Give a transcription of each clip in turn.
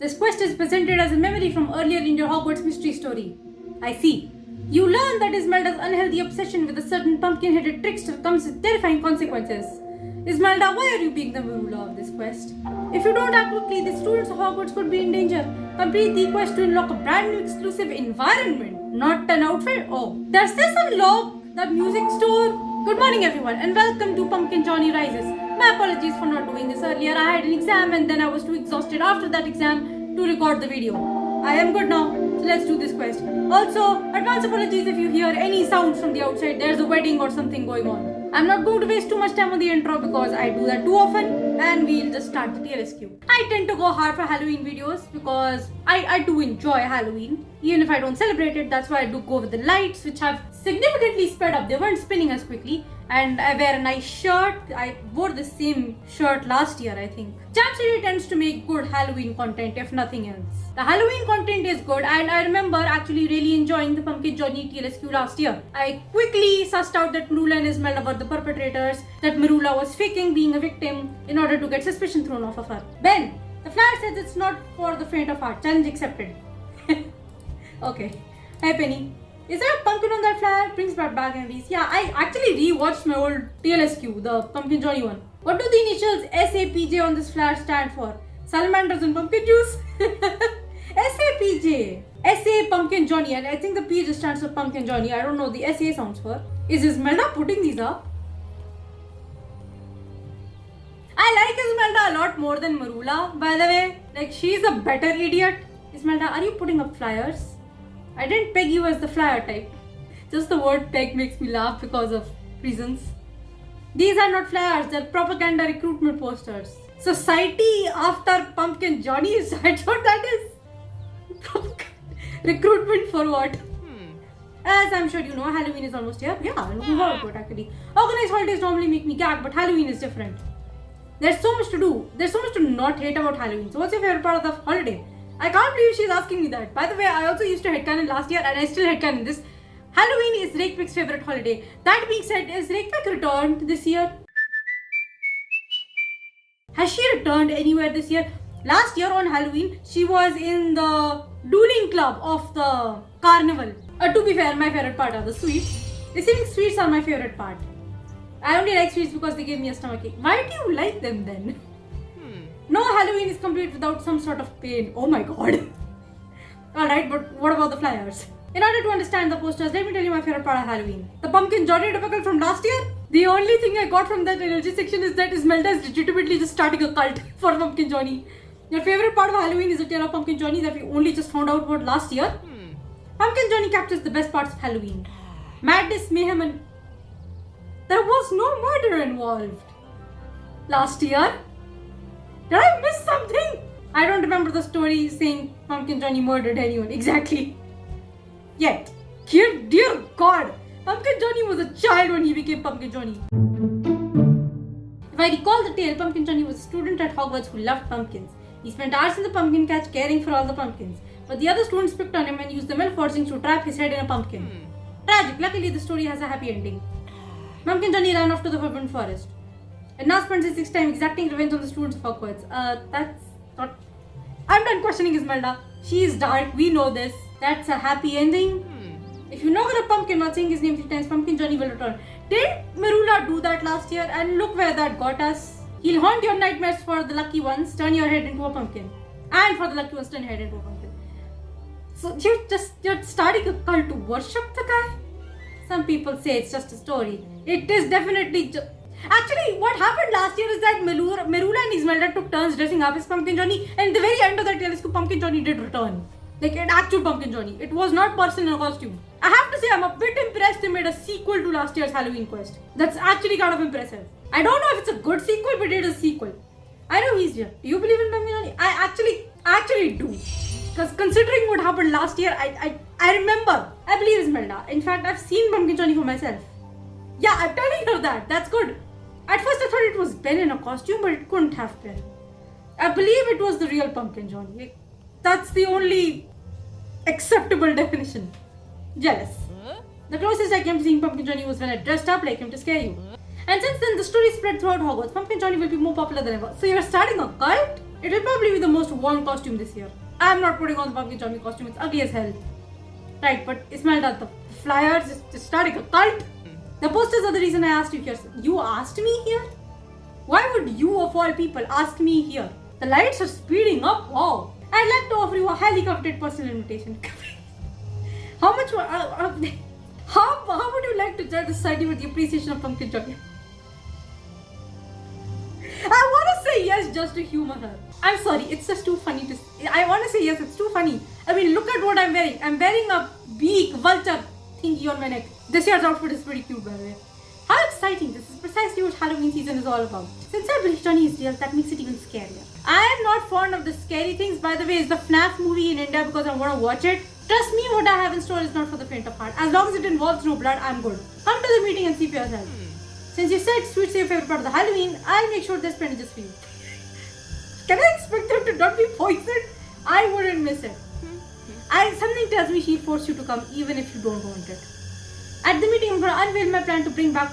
This quest is presented as a memory from earlier in your Hogwarts mystery story. I see. You learn that Ismelda's unhealthy obsession with a certain pumpkin-headed trickster comes with terrifying consequences. Ismelda, why are you being the Marula of this quest? If you don't act quickly, the students of Hogwarts could be in danger. Complete the quest to unlock a brand new exclusive environment, not an outfit. Oh, does this unlock the music store? Good morning everyone and welcome to Pumpkin Johnny Rises. My apologies for not doing this earlier. I had an exam and then I was too exhausted after that exam to record the video. I am good now, so let's do this quest. Also, advance apologies if you hear any sounds from the outside. There's a wedding or something going on. I'm not going to waste too much time on the intro because I do that too often, and we'll just start the TLSQ. I tend to go hard for Halloween videos because I do enjoy Halloween. Even if I don't celebrate it, that's why I do go with the lights, which have significantly sped up. They weren't spinning as quickly. And I wear a nice shirt. I wore the same shirt last year, I think. Jam City tends to make good Halloween content, if nothing else. The Halloween content is good, and I remember actually really enjoying the Pumpkin Johnny TLSQ last year. I quickly sussed out that Marula and Ismelda were the perpetrators, that Marula was faking being a victim in order to get suspicion thrown off of her. Ben, the flyer says it's not for the faint of heart. Challenge accepted. Okay. Hi Penny. Is there a pumpkin on that flyer? Brings back memories. Yeah, I actually rewatched my old TLSQ, the Pumpkin Johnny one. What do the initials SAPJ on this flyer stand for? Salamanders and pumpkin juice? SAPJ. SA Pumpkin Johnny, and I think the P just stands for Pumpkin Johnny. I don't know the SA sounds for. Is Ismelda putting these up? I like Ismelda a lot more than Marula, by the way. Like, she's a better idiot. Ismelda, are you putting up flyers? I didn't peg you as the flyer type. Just the word peg makes me laugh because of reasons. These are not flyers, they're propaganda recruitment posters. Society after Pumpkin Johnny, is that what that is? Recruitment for what? As I'm sure you know, Halloween is almost here. Yeah, I'm looking forward to it actually. Organized holidays normally make me gag, but Halloween is different. There's so much to do. There's so much to not hate about Halloween. So what's your favorite part of the holiday? I can't believe she's asking me that. By the way, I also used to headcanon last year and I still headcanon this. Halloween is Rakepik's favorite holiday. That being said, is Rakepik returned this year? Has she returned anywhere this year? Last year on Halloween, she was in the dueling club of the carnival. To be fair, my favorite part are the sweets. Receiving sweets are my favorite part. I only like sweets because they gave me a stomachache. Why do you like them then? No Halloween is complete without some sort of pain. Oh my god. Alright, but what about the flyers? In order to understand the posters, let me tell you my favorite part of Halloween. The Pumpkin Johnny debacle from last year. The only thing I got from that energy section is that Ismelda is legitimately just starting a cult for Pumpkin Johnny. Your favorite part of Halloween is the tale of Pumpkin Johnny that we only just found out about last year. Pumpkin Johnny captures the best parts of Halloween. Madness, mayhem, and there was no murder involved. Last year? Did I miss something? I don't remember the story saying Pumpkin Johnny murdered anyone exactly. Yet. Dear God, Pumpkin Johnny was a child when he became Pumpkin Johnny. If I recall the tale, Pumpkin Johnny was a student at Hogwarts who loved pumpkins. He spent hours in the pumpkin catch caring for all the pumpkins. But the other students picked on him and used the milk forcings to trap his head in a pumpkin. Tragic. Luckily, the story has a happy ending. Pumpkin Johnny ran off to the Forbidden Forest. And now spends his 6th time exacting revenge on the students of Hogwarts. That's not... I'm done questioning Ismelda. She is dark, we know this. That's a happy ending. If you knock on a pumpkin while saying his name 3 times, Pumpkin Johnny will return. Did Marula do that last year? And look where that got us. He'll haunt your nightmares for the lucky ones, turn your head into a pumpkin. And for the lucky ones, turn your head into a pumpkin. So you're starting a cult to worship the guy? Some people say it's just a story. It is definitely just... Actually, what happened last year is that Marula and Ismelda took turns dressing up as Pumpkin Johnny, and at the very end of that TLSQ, Pumpkin Johnny did return. Like an actual Pumpkin Johnny. It was not person in a costume. I have to say, I'm a bit impressed they made a sequel to last year's Halloween quest. That's actually kind of impressive. I don't know if it's a good sequel, but it is a sequel. I know he's here. Do you believe in Pumpkin Johnny? I actually do. Because considering what happened last year, I remember. I believe Ismelda. In fact, I've seen Pumpkin Johnny for myself. Yeah, I'm telling her that. That's good. At first I thought it was Ben in a costume, but it couldn't have been. I believe it was the real Pumpkin Johnny. That's the only acceptable definition. Jealous. The closest I came to seeing Pumpkin Johnny was when I dressed up like him to scare you. And since then, the story spread throughout Hogwarts. Pumpkin Johnny will be more popular than ever. So you're starting a cult? It will probably be the most worn costume this year. I'm not putting on the Pumpkin Johnny costume, it's ugly as hell. Right, but Ismelda, the flyers is starting a cult. The posters are the reason I asked you here. You asked me here? Why would you of all people ask me here? The lights are speeding up, wow. I'd like to offer you a highly coveted personal invitation. How much, how would you like to join the society with the appreciation of Pumpkin Johnny? I want to say yes just to humor her. I'm sorry, it's just too funny to say. I want to say yes, it's too funny. I mean, look at what I'm wearing. I'm wearing a beak vulture thingy on my neck. This year's outfit is pretty cute, by the way. How exciting! This is precisely what Halloween season is all about. Since I believe Johnny is real, that makes it even scarier. I am not fond of the scary things. By the way, it's the FNAF movie in India because I want to watch it. Trust me, what I have in store is not for the faint of heart. As long as it involves no blood, I'm good. Come to the meeting and see for yourself. Since you said sweets are your favorite part of the Halloween, I'll make sure there's plenty just for you. Can I expect them to not be poisoned? I wouldn't miss it. Something tells me she'll force you to come even if you don't want it. At the meeting, I'm going to unveil my plan to bring back...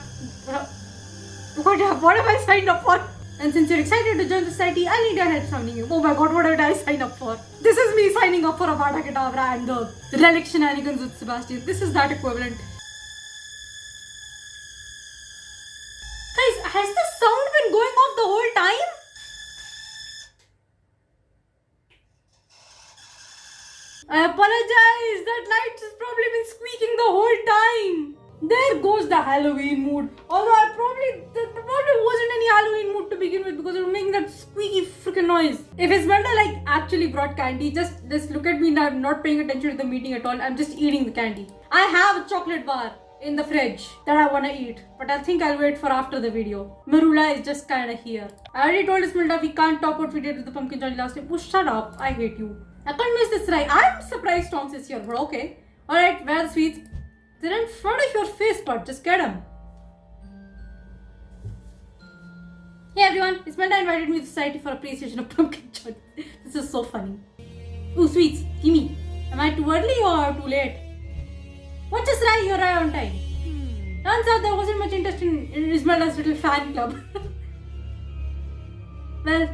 What have I signed up for? And since you're excited to join the society, I'll need your help sounding you. Oh my god, what did I sign up for? This is me signing up for Avada Kedavra and the relic shenanigans with Sebastian. This is that equivalent. Guys, has the sound been going off the whole time? I apologize, that light has probably been squeaking the whole time. There goes the Halloween mood. Although there probably wasn't any Halloween mood to begin with because it was making that squeaky freaking noise. If Ismelda actually brought candy, just look at me now. I'm not paying attention to the meeting at all. I'm just eating the candy. I have a chocolate bar in the fridge that I want to eat, but I think I'll wait for after the video. Marula is just kind of here. I already told Ismelda we can't talk what we did with the Pumpkin Johnny last time. Oh, shut up. I hate you. I can't miss this right. I'm surprised Tonks is here, but okay. Alright, where are the sweets? They're in front of your face, but just get them. Hey everyone, Ismelda invited me to society for appreciation of Pumpkin Johnny. This is so funny. Ooh, sweets, gimme. Am I too early or too late? What just right? You're right on time. Turns out there wasn't much interest in Ismelda's little fan club. Well,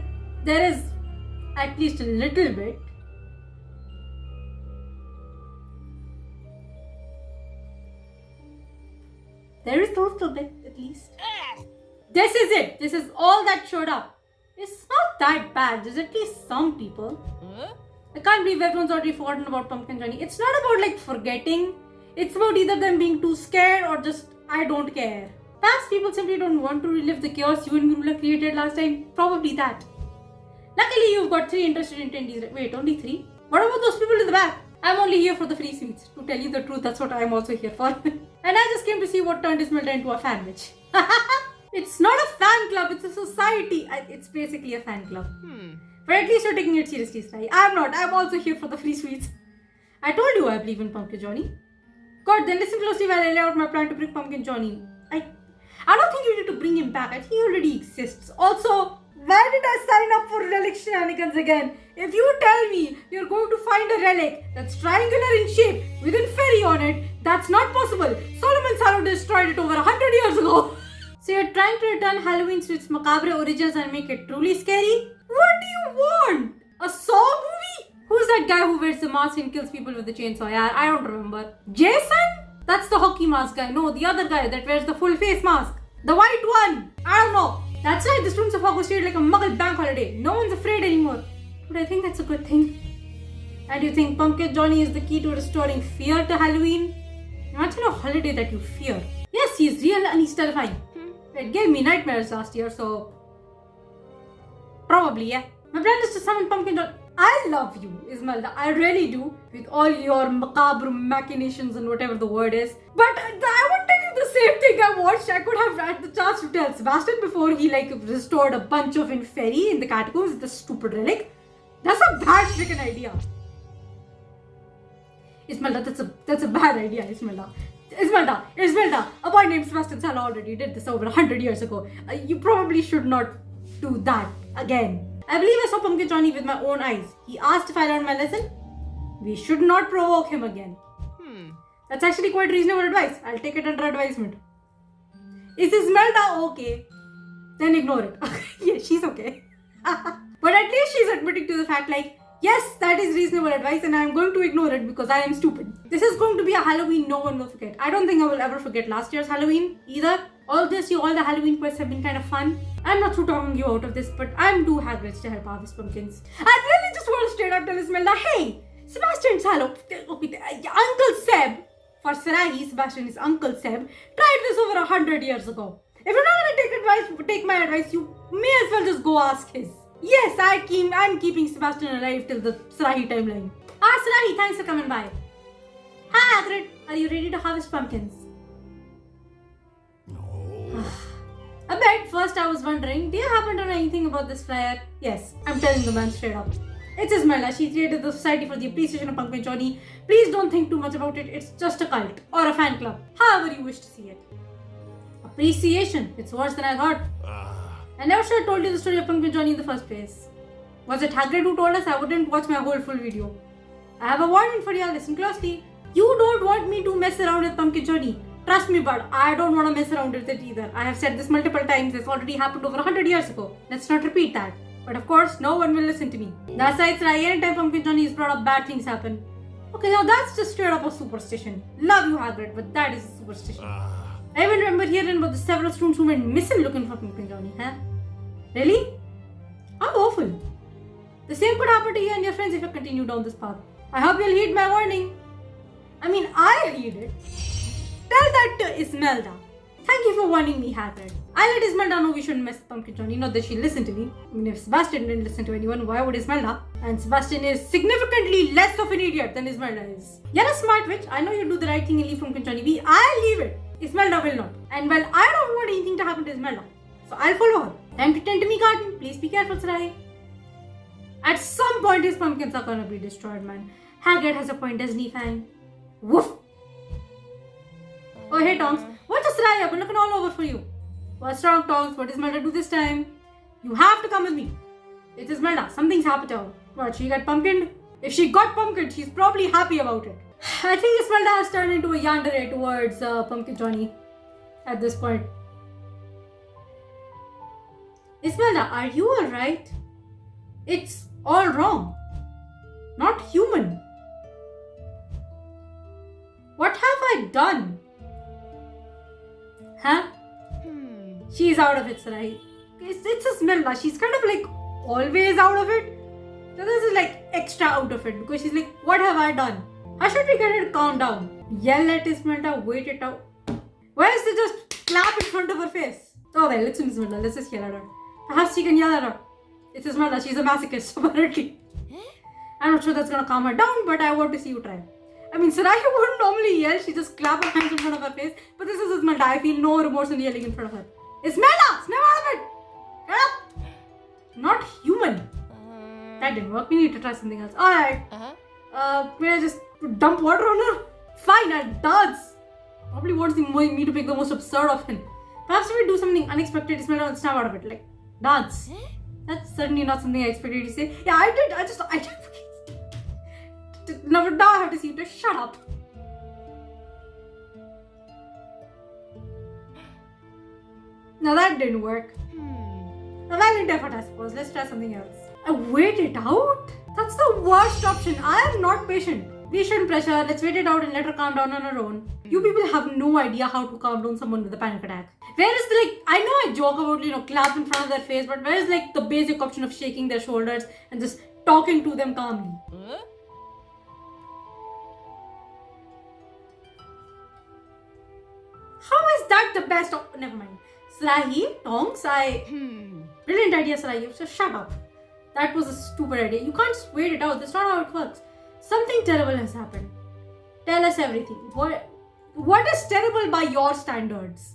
there is at least a little bit. There is also a bit, at least. This is it. This is all that showed up. It's not that bad. There's at least some people. I can't believe everyone's already forgotten about Pumpkin Johnny. It's not about forgetting. It's about either them being too scared or just I don't care. Perhaps people simply don't want to relive the chaos you and Marula created last time. Probably that. Luckily, you've got 3 interested attendees. Wait, only 3? What about those people in the back? I'm only here for the free sweets. To tell you the truth, that's what I'm also here for. And I just came to see what turned Ismelda into a fan witch. It's not a fan club, it's a society. It's basically a fan club. But at least you're taking it seriously, right? I'm not. I'm also here for the free sweets. I told you I believe in Pumpkin Johnny. God, then listen closely while I lay out my plan to bring Pumpkin Johnny. I don't think you need to bring him back. I think he already exists. Also, why did I sign up for relic shenanigans again? If you tell me you're going to find a relic that's triangular in shape with a fairy on it, that's not possible. Solomon Sallow destroyed it over 100 years ago. So you're trying to return Halloween to its macabre origins and make it truly scary? What do you want? A Saw movie? Who's that guy who wears the mask and kills people with the chainsaw? Yeah, I don't remember. Jason? That's the hockey mask guy. No, the other guy that wears the full face mask. The white one. I don't know. That's right, the students of Hogwarts treated like a muggle bank holiday. No one's afraid anymore. But I think that's a good thing. And you think Pumpkin Johnny is the key to restoring fear to Halloween? Imagine a holiday that you fear. Yes, he's real and he's terrifying. It gave me nightmares last year, so... Probably, yeah. My plan is to summon Pumpkin Johnny. I love you, Ismelda. I really do. With all your macabre machinations and whatever the word is. But I would tell you the same thing I watched. I could have had the chance to tell Sebastian before he restored a bunch of Inferi in the catacombs, the stupid relic. That's a bad freaking idea. Ismelda, that's a bad idea, Ismelda. Ismelda, a boy named Sebastian Sallow already did this over 100 years ago. You probably should not do that again. I believe I saw Pumpkin Johnny with my own eyes. He asked if I learned my lesson. We should not provoke him again. That's actually quite reasonable advice. I'll take it under advisement. Is Ismelda okay? Then ignore it. Yeah, she's okay. But But at least she's admitting to the fact like, yes, that is reasonable advice and I'm going to ignore it because I am stupid. This is going to be a Halloween no one will forget. I don't think I will ever forget last year's Halloween either. All the Halloween quests have been kind of fun. I'm not through talking you out of this, but I'm too Hagrid's to help harvest pumpkins. I really just want to straight up tell Ismelda, hey, Sebastian's Uncle Seb, for Sarahi, Sebastian is Uncle Seb, tried this over 100 years ago. If you're not going to take my advice, you may as well just go ask his. Yes, I'm keeping Sebastian alive till the Sarahi timeline. Sarahi, thanks for coming by. Hi Hagrid, are you ready to harvest pumpkins? No. A bit. First I was wondering, do you happen to know anything about this flyer? Yes, I'm telling the man straight up. It's Ismelda. She created the Society for the Appreciation of Pumpkin Johnny. Please don't think too much about it. It's just a cult or a fan club, however you wish to see it. Appreciation. It's worse than I thought. I never should have told you the story of Pumpkin Johnny in the first place. Was it Hagrid who told us? I wouldn't watch my whole full video. I have a warning for you. Listen closely. You don't want me to mess around with Pumpkin Johnny. Trust me, bud. I don't want to mess around with it either. I have said this multiple times. This already happened over 100 years ago. Let's not repeat that. But of course, no one will listen to me. That's why it's right. Anytime Pumpkin Johnny is brought up, bad things happen. Okay, now that's just straight up a superstition. Love you, Hagrid, but that is a superstition. I even remember hearing about the several students who went missing looking for Pumpkin Johnny, huh? Really? How awful. The same could happen to you and your friends if you continue down this path. I hope you'll heed my warning. I heed it. Tell that to Ismelda. Thank you for warning me, Hagrid. I let Ismelda know we shouldn't mess with Pumpkin Johnny, not that she'll listen to me. If Sebastian didn't listen to anyone, why would Ismelda? And Sebastian is significantly less of an idiot than Ismelda is. You're a smart witch. I know you do the right thing and leave Pumpkin Johnny. I'll leave it. Ismelda will not. And well, I don't want anything to happen to Ismelda. So I'll follow her. Time to tend to me, garden. Please be careful, Sarai. At some point, his pumpkins are gonna be destroyed, man. Hagrid has a point, doesn't he, fam? Woof! Oh, hey, Tonks. Watch us, Sarai. I've been looking all over for you. What's wrong, Tonks? What does Ismelda do this time? You have to come with me. It's Ismelda. Something's happened to her. What, she got pumpkined? If she got pumpkined, she's probably happy about it. I think Ismelda has turned into a yandere towards Pumpkin Johnny at this point. Ismelda, are you alright? It's all wrong. Not human. What have I done? Huh? She's out of it, Sarai. It's Ismelda. She's kind of like always out of it. So this is like extra out of it because she's like, what have I done? How should we get her to calm down? Yell at Ismelda, wait it out. Why is it just clap in front of her face? Oh well, it's Ismelda. Let's just yell at her. Perhaps she can yell at her. It's Ismelda. She's a masochist, apparently. I'm not sure that's gonna calm her down, but I want to see you try. Sarai wouldn't normally yell. She just clap her hands in front of her face. But this is Ismelda. I feel no remorse in yelling in front of her. Ismelda! Snap out of it! Get up! Not human. That didn't work. We need to try something else. Alright. May I just dump water on her? Fine, I'll dance. Probably wants me to pick the most absurd of him. Perhaps if we do something unexpected, Ismelda will snap out of it. Like, dance. That's certainly not something I expected you to say. Yeah, I did. I did. Now I have to see you to shut up. Now that didn't work. A valiant effort, I suppose. Let's try something else. Wait it out? That's the worst option. I am not patient. We shouldn't pressure her. Let's wait it out and let her calm down on her own. You people have no idea how to calm down someone with a panic attack. Where is the I know I joke about, clap in front of their face, but where is the basic option of shaking their shoulders and just talking to them calmly? How is that the best never mind. Sarahi, Tonks, Brilliant idea, Sarahi. Just shut up. That was a stupid idea. You can't just wait it out. That's not how it works. Something terrible has happened. Tell us everything. What is terrible by your standards?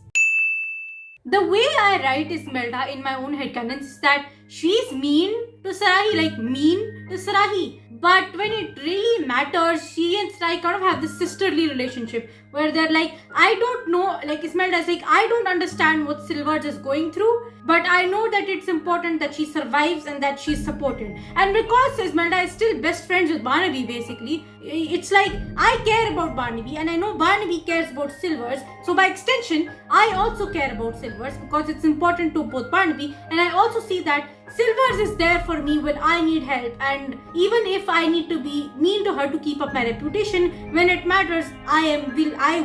The way I write Ismelda in my own headcanons is that she's mean to Sarahi, mean to Sarahi. But when it really matters, she and Sarahi kind of have this sisterly relationship where they're I don't know, Ismelda is I don't understand what Silverge is going through, but I know that it's important that she survives and that she's supported. And because Ismelda is still best friends with Barnaby, basically, it's I care about Barnaby and I know Barnaby cares about Silverge. So by extension, I also care about Silverge because it's important to both Barnaby, and I also see that Silvers is there for me when I need help, and even if I need to be mean to her to keep up my reputation, when it matters, I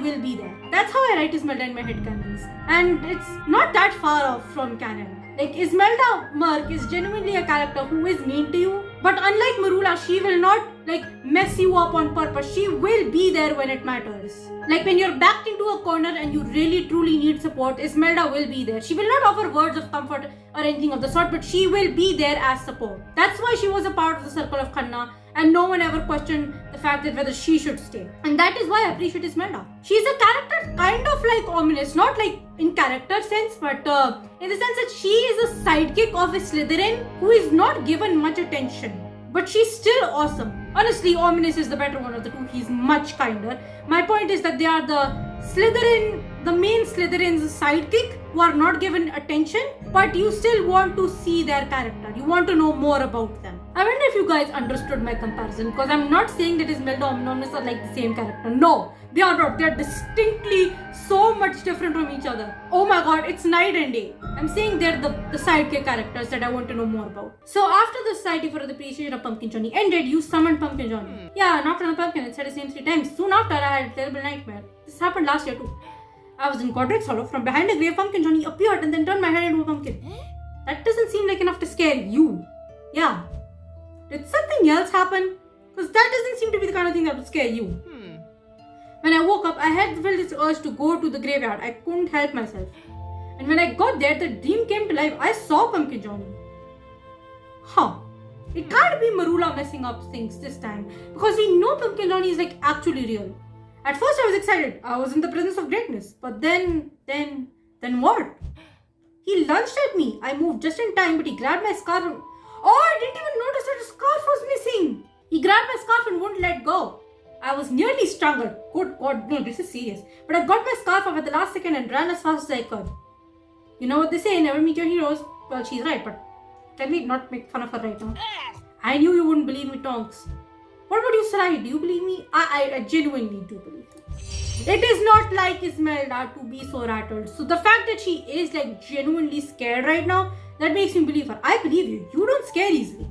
will be there. That's how I write Ismelda in my headcanons. And it's not that far off from canon. Like, Ismelda Merc is genuinely a character who is mean to you, but unlike Marula, she will not mess you up on purpose. She will be there when it matters. Like, when you're backed into a corner and you really truly need support, Ismelda will be there. She will not offer words of comfort or anything of the sort, but she will be there as support. That's why she was a part of the circle of Khanna, and no one ever questioned the fact that whether she should stay. And that is why I appreciate Ismelda. She's a character kind of like ominous, not like in character sense, but in the sense that she is a sidekick of a Slytherin who is not given much attention. But she's still awesome. Honestly, Ominous is the better one of the two. He's much kinder. My point is that they are the main Slytherin's sidekick who are not given attention, but you still want to see their character. You want to know more about them. I wonder if you guys understood my comparison, because I'm not saying that Ismelda and Ominous are like the same character. No, they are not. They are distinctly so much different from each other. Oh my god, it's night and day. I'm saying they're the sidekick characters that I want to know more about. So after the Society for the Appreciation of Pumpkin Johnny ended, you summoned Pumpkin Johnny. Yeah, knocked on the pumpkin and said his name 3 times. Soon after, I had a terrible nightmare. This happened last year too. I was in Godric's Hollow. From behind a grave, Pumpkin Johnny appeared and then turned my head into a pumpkin. That doesn't seem like enough to scare you. Yeah. Did something else happen? Because that doesn't seem to be the kind of thing that would scare you. When I woke up, I had felt this urge to go to the graveyard. I couldn't help myself. And when I got there, the dream came to life. I saw Pumpkin Johnny. Huh. It can't be Marula messing up things this time, because we know Pumpkin Johnny is actually real. At first I was excited. I was in the presence of greatness. But then what? He lunged at me. I moved just in time, but he grabbed my scarf and... Oh, I didn't even notice that the scarf was missing. He grabbed my scarf and wouldn't let go. I was nearly strangled. Good God, no, this is serious. But I got my scarf off at the last second and ran as fast as I could. You know what they say, never meet your heroes. Well, she's right, but can we not make fun of her right now? I knew you wouldn't believe me, Tonks. What about you, Sarai? Do you believe me? I genuinely do believe you. It is not like Ismelda to be so rattled. So the fact that she is genuinely scared right now, that makes me believe her. I believe you. You don't scare easily.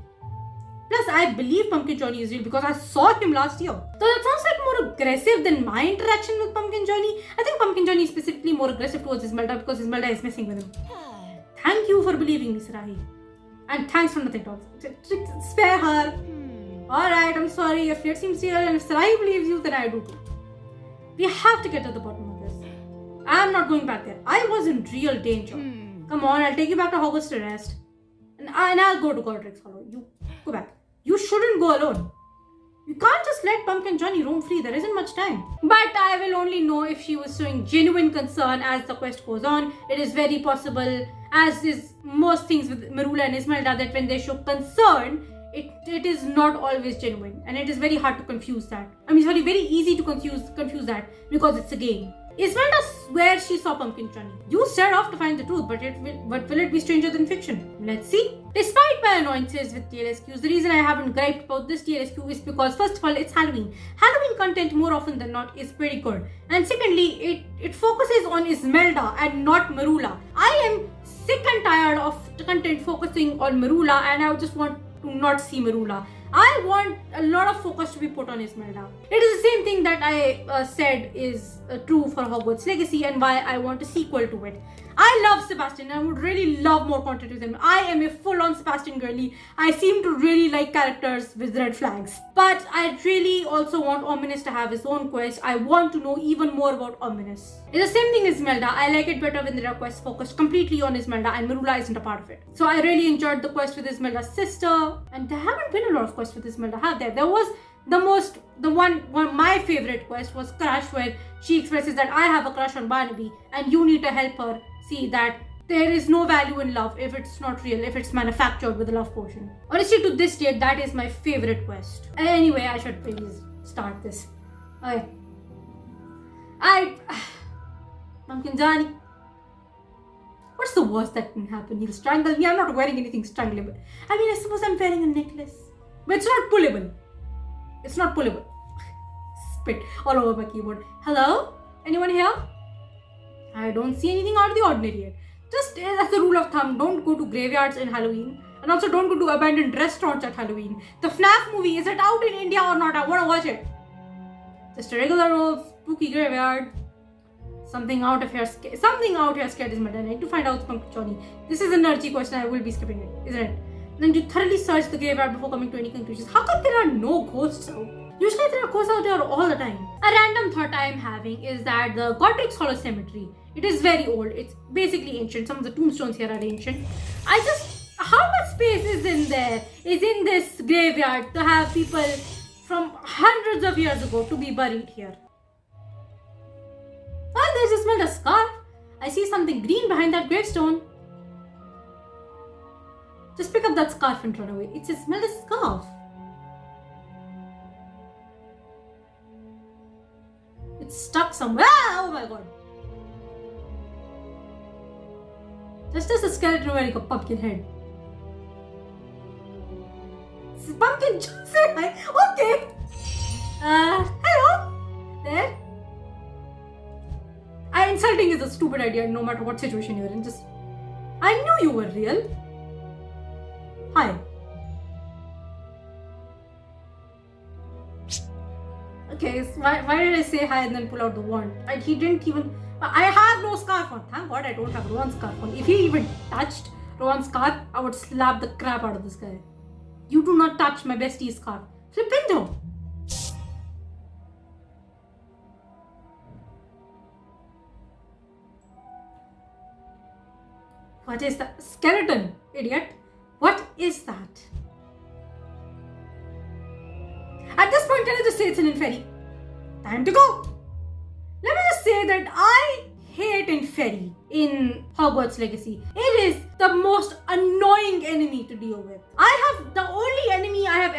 Plus, I believe Pumpkin Johnny is real because I saw him last year. So that sounds like more aggressive than my interaction with Pumpkin Johnny. I think Pumpkin Johnny is specifically more aggressive towards Ismelda because Ismelda is messing with him. Thank you for believing me, Sarai. And thanks for nothing, Dogs. Spare her. Alright, I'm sorry. Your fear seems real, and if Sarai believes you, then I do too. We have to get to the bottom of this. I'm not going back there. I was in real danger. Come on, I'll take you back to Hogwarts to rest. And I'll go to Godric's Hollow. You go back. You shouldn't go alone. You can't just let Pumpkin Johnny roam free. There isn't much time. But I will only know if she was showing genuine concern as the quest goes on. It is very possible, as is most things with Marula and Ismelda, that when they show concern, it is not always genuine. And it is very hard to confuse that. I mean, it's very easy to confuse that because it's a game. Ismelda swears she saw Pumpkin Johnny. You set off to find the truth, but will it be stranger than fiction? Let's see. Despite my annoyances with TLSQs, the reason I haven't griped about this TLSQ is because, first of all, it's Halloween. Halloween content more often than not is pretty good. And secondly, it focuses on Ismelda and not Marula. I am sick and tired of the content focusing on Marula, and I just want to not see Marula. I want a lot of focus to be put on Ismelda. It is the same thing that I said is true for Hogwarts Legacy and why I want a sequel to it. I love Sebastian and I would really love more content with him. I am a full-on Sebastian girly. I seem to really like characters with red flags. But I really also want Ominous to have his own quest. I want to know even more about Ominous. It's the same thing as Ismelda. I like it better when there are quests focused completely on Ismelda and Marula isn't a part of it. So I really enjoyed the quest with Ismelda's sister. And there haven't been a lot of quests with Ismelda, have there? There was one of my favorite quest was Crush, where she expresses that I have a crush on Barnaby and you need to help her see that there is no value in love if it's not real, if it's manufactured with a love potion. Honestly, to this date, that is my favorite quest. Anyway, I should please start this. Okay. Pumpkin Johnny. What's the worst that can happen? He'll strangle me. I'm not wearing anything strangleable. I mean, I suppose I'm wearing a necklace. But it's not pullable. It's not pullable. Spit all over my keyboard. Hello? Anyone here? I don't see anything out of the ordinary yet. Just as a rule of thumb, don't go to graveyards in Halloween. And also don't go to abandoned restaurants at Halloween. The FNAF movie, is it out in India or not? I want to watch it. Just a regular old spooky graveyard. Something out here scared Ismelda. I need to find out Pumpkin Johnny. This is a nerdy question, I will be skipping it, isn't it? Then you thoroughly search the graveyard before coming to any conclusions. How come there are no ghosts out? Usually there are ghosts out there all the time. A random thought I am having is that the Godric's Hollow Cemetery, it is very old. It's basically ancient. Some of the tombstones here are ancient. How much space is in there? Is in this graveyard to have people from hundreds of years ago to be buried here? Oh, there's Ismelda's scarf. I see something green behind that gravestone. Just pick up that scarf and run away. It's Ismelda's scarf. It's stuck somewhere. Ah, oh my god. Just as a skeleton wearing a pumpkin head. It's pumpkin Joseph. Okay. Hello. There. Insulting is a stupid idea no matter what situation you're in. I knew you were real. Hi. Okay, so why did I say hi and then pull out the wand? He didn't even... I have no scarf on. Thank God I don't have Rowan's scarf on. If he even touched Rowan's scarf, I would slap the crap out of this guy. You do not touch my bestie's scarf. Flippinto. What is that? Skeleton, idiot. What is that? At this point, can I just say it's an Inferi? Time to go. Let me just say that I hate Inferi in Hogwarts Legacy. It is the most annoying enemy to deal with. The only enemy I've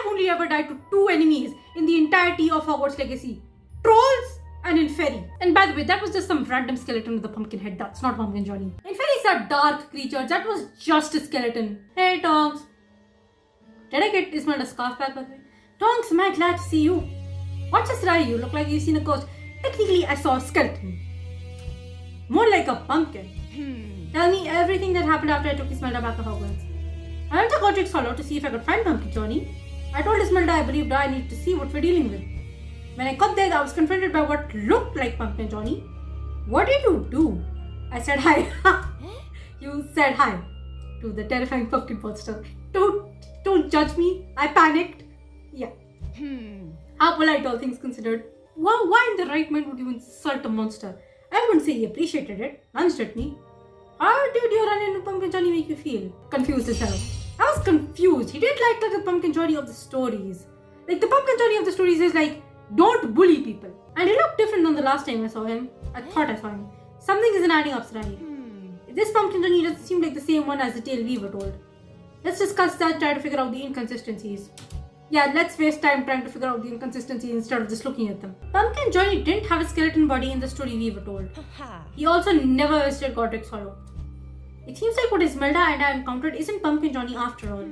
only ever died to 2 enemies in the entirety of Hogwarts Legacy. Trolls and Inferi. And by the way, that was just some random skeleton with a pumpkin head. That's not Pumpkin Johnny. Inferis are dark creatures. That was just a skeleton. Hey, Tonks. Did I get Ismelda's scarf back, by the way? Tonks, am I glad to see you? What's this eye? You look like you've seen a ghost. Technically, I saw a skeleton. More like a pumpkin. Tell me everything that happened after I took Ismelda back to Hogwarts. I went to Godric's Hollow to see if I could find Pumpkin Johnny. I told Ismelda I believed I needed to see what we're dealing with. When I got there, I was confronted by what looked like Pumpkin Johnny. What did you do? I said hi. You said hi to the terrifying pumpkin monster. Don't judge me. I panicked. Yeah. How polite, all things considered. Why in the right mind would you insult a monster? I wouldn't say he appreciated it. Lunged at me. How did your run into Pumpkin Johnny make you feel? Confused as hell. I was confused. He didn't like the Pumpkin Johnny of the stories. Like the Pumpkin Johnny of the stories is like, don't bully people. And he looked different than the last time I saw him. I thought I saw him. Something isn't adding up, Sarai. This Pumpkin Johnny doesn't seem like the same one as the tale we were told. Let's discuss that, try to figure out the inconsistencies. Yeah, let's waste time trying to figure out the inconsistencies instead of just looking at them. Pumpkin Johnny didn't have a skeleton body in the story we were told. He also never visited Godric's Hollow. It seems like what Ismelda and I encountered isn't Pumpkin Johnny after all.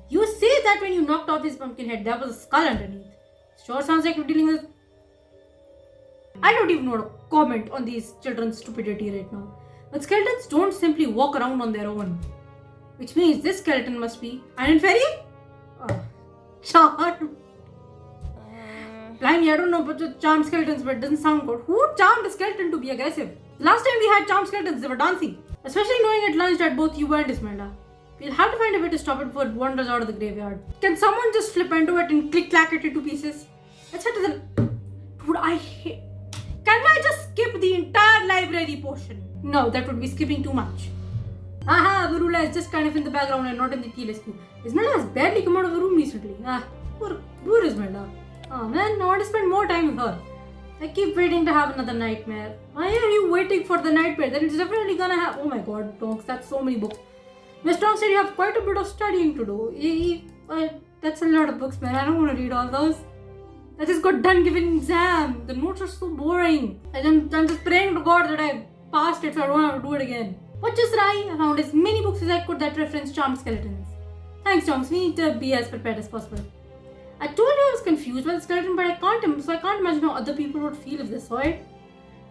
You say that when you knocked off his pumpkin head, there was a skull underneath. Sure sounds like we're dealing with... I don't even know how to comment on these children's stupidity right now. But skeletons don't simply walk around on their own. Which means this skeleton must be... Iron Fairy? Charm. Blimey, I don't know about the charm skeletons, but it doesn't sound good. Who charmed a skeleton to be aggressive? Last time we had charm skeletons, they were dancing. Especially knowing it lunged at both you and Ismelda. We'll have to find a way to stop it before it wanders out of the graveyard. Can someone just flip into it and click-clack it into pieces? Let's head to the... Dude, I hate... Can I just skip the entire library portion? No, that would be skipping too much. Aha, Varula is just kind of in the background and not in the TLSQ. Ismelda has barely come out of the room recently. Poor Ismelda. Oh man, I want to spend more time with her. I keep waiting to have another nightmare. Why are you waiting for the nightmare? Then it's definitely gonna have... Oh my god, Tonks, that's so many books. Miss Tonks said you have quite a bit of studying to do. That's a lot of books, man. I don't want to read all those. I just got done giving an exam. The notes are so boring. I'm just praying to God that I passed it so I don't have to do it again. But just right, I found as many books as I could that reference charm skeletons. Thanks, Tonks. We need to be as prepared as possible. I told you I was confused by the skeleton, but I can't imagine how other people would feel if they saw it.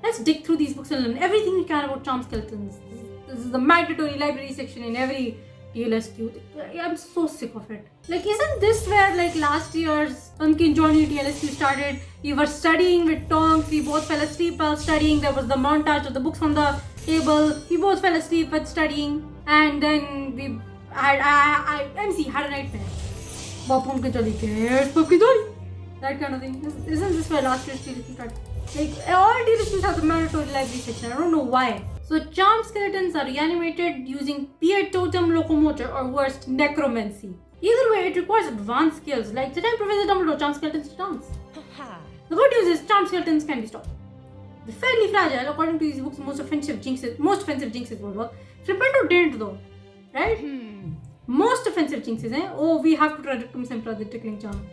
Let's dig through these books and learn everything we can about charm skeletons. This is the mandatory library section in every TLSQ. I'm so sick of it. Like, isn't this where like last year's Pumpkin Johnny TLSQ started? We were studying with Tonks. We both fell asleep while studying. There was the montage of the books on the table. We both fell asleep while studying, and then we MC had a nightmare. Bob Pumpkin Johnny cares Pumpkin Johnny. That kind of thing. Isn't this where last year's TLSQ started? Like, all TLSQs have the mandatory library section. I don't know why. So, charmed skeletons are reanimated using Pied Totem Locomotor or worst, necromancy. Either way, it requires advanced skills, like the time Professor Dumbledore charmed skeletons to dance. The good news is charmed skeletons can be stopped. They're fairly fragile. According to these books, most offensive jinxes will work. Flipendo didn't though, right? Most offensive jinxes, eh? Oh, we have to try Tumblr, the tickling charm.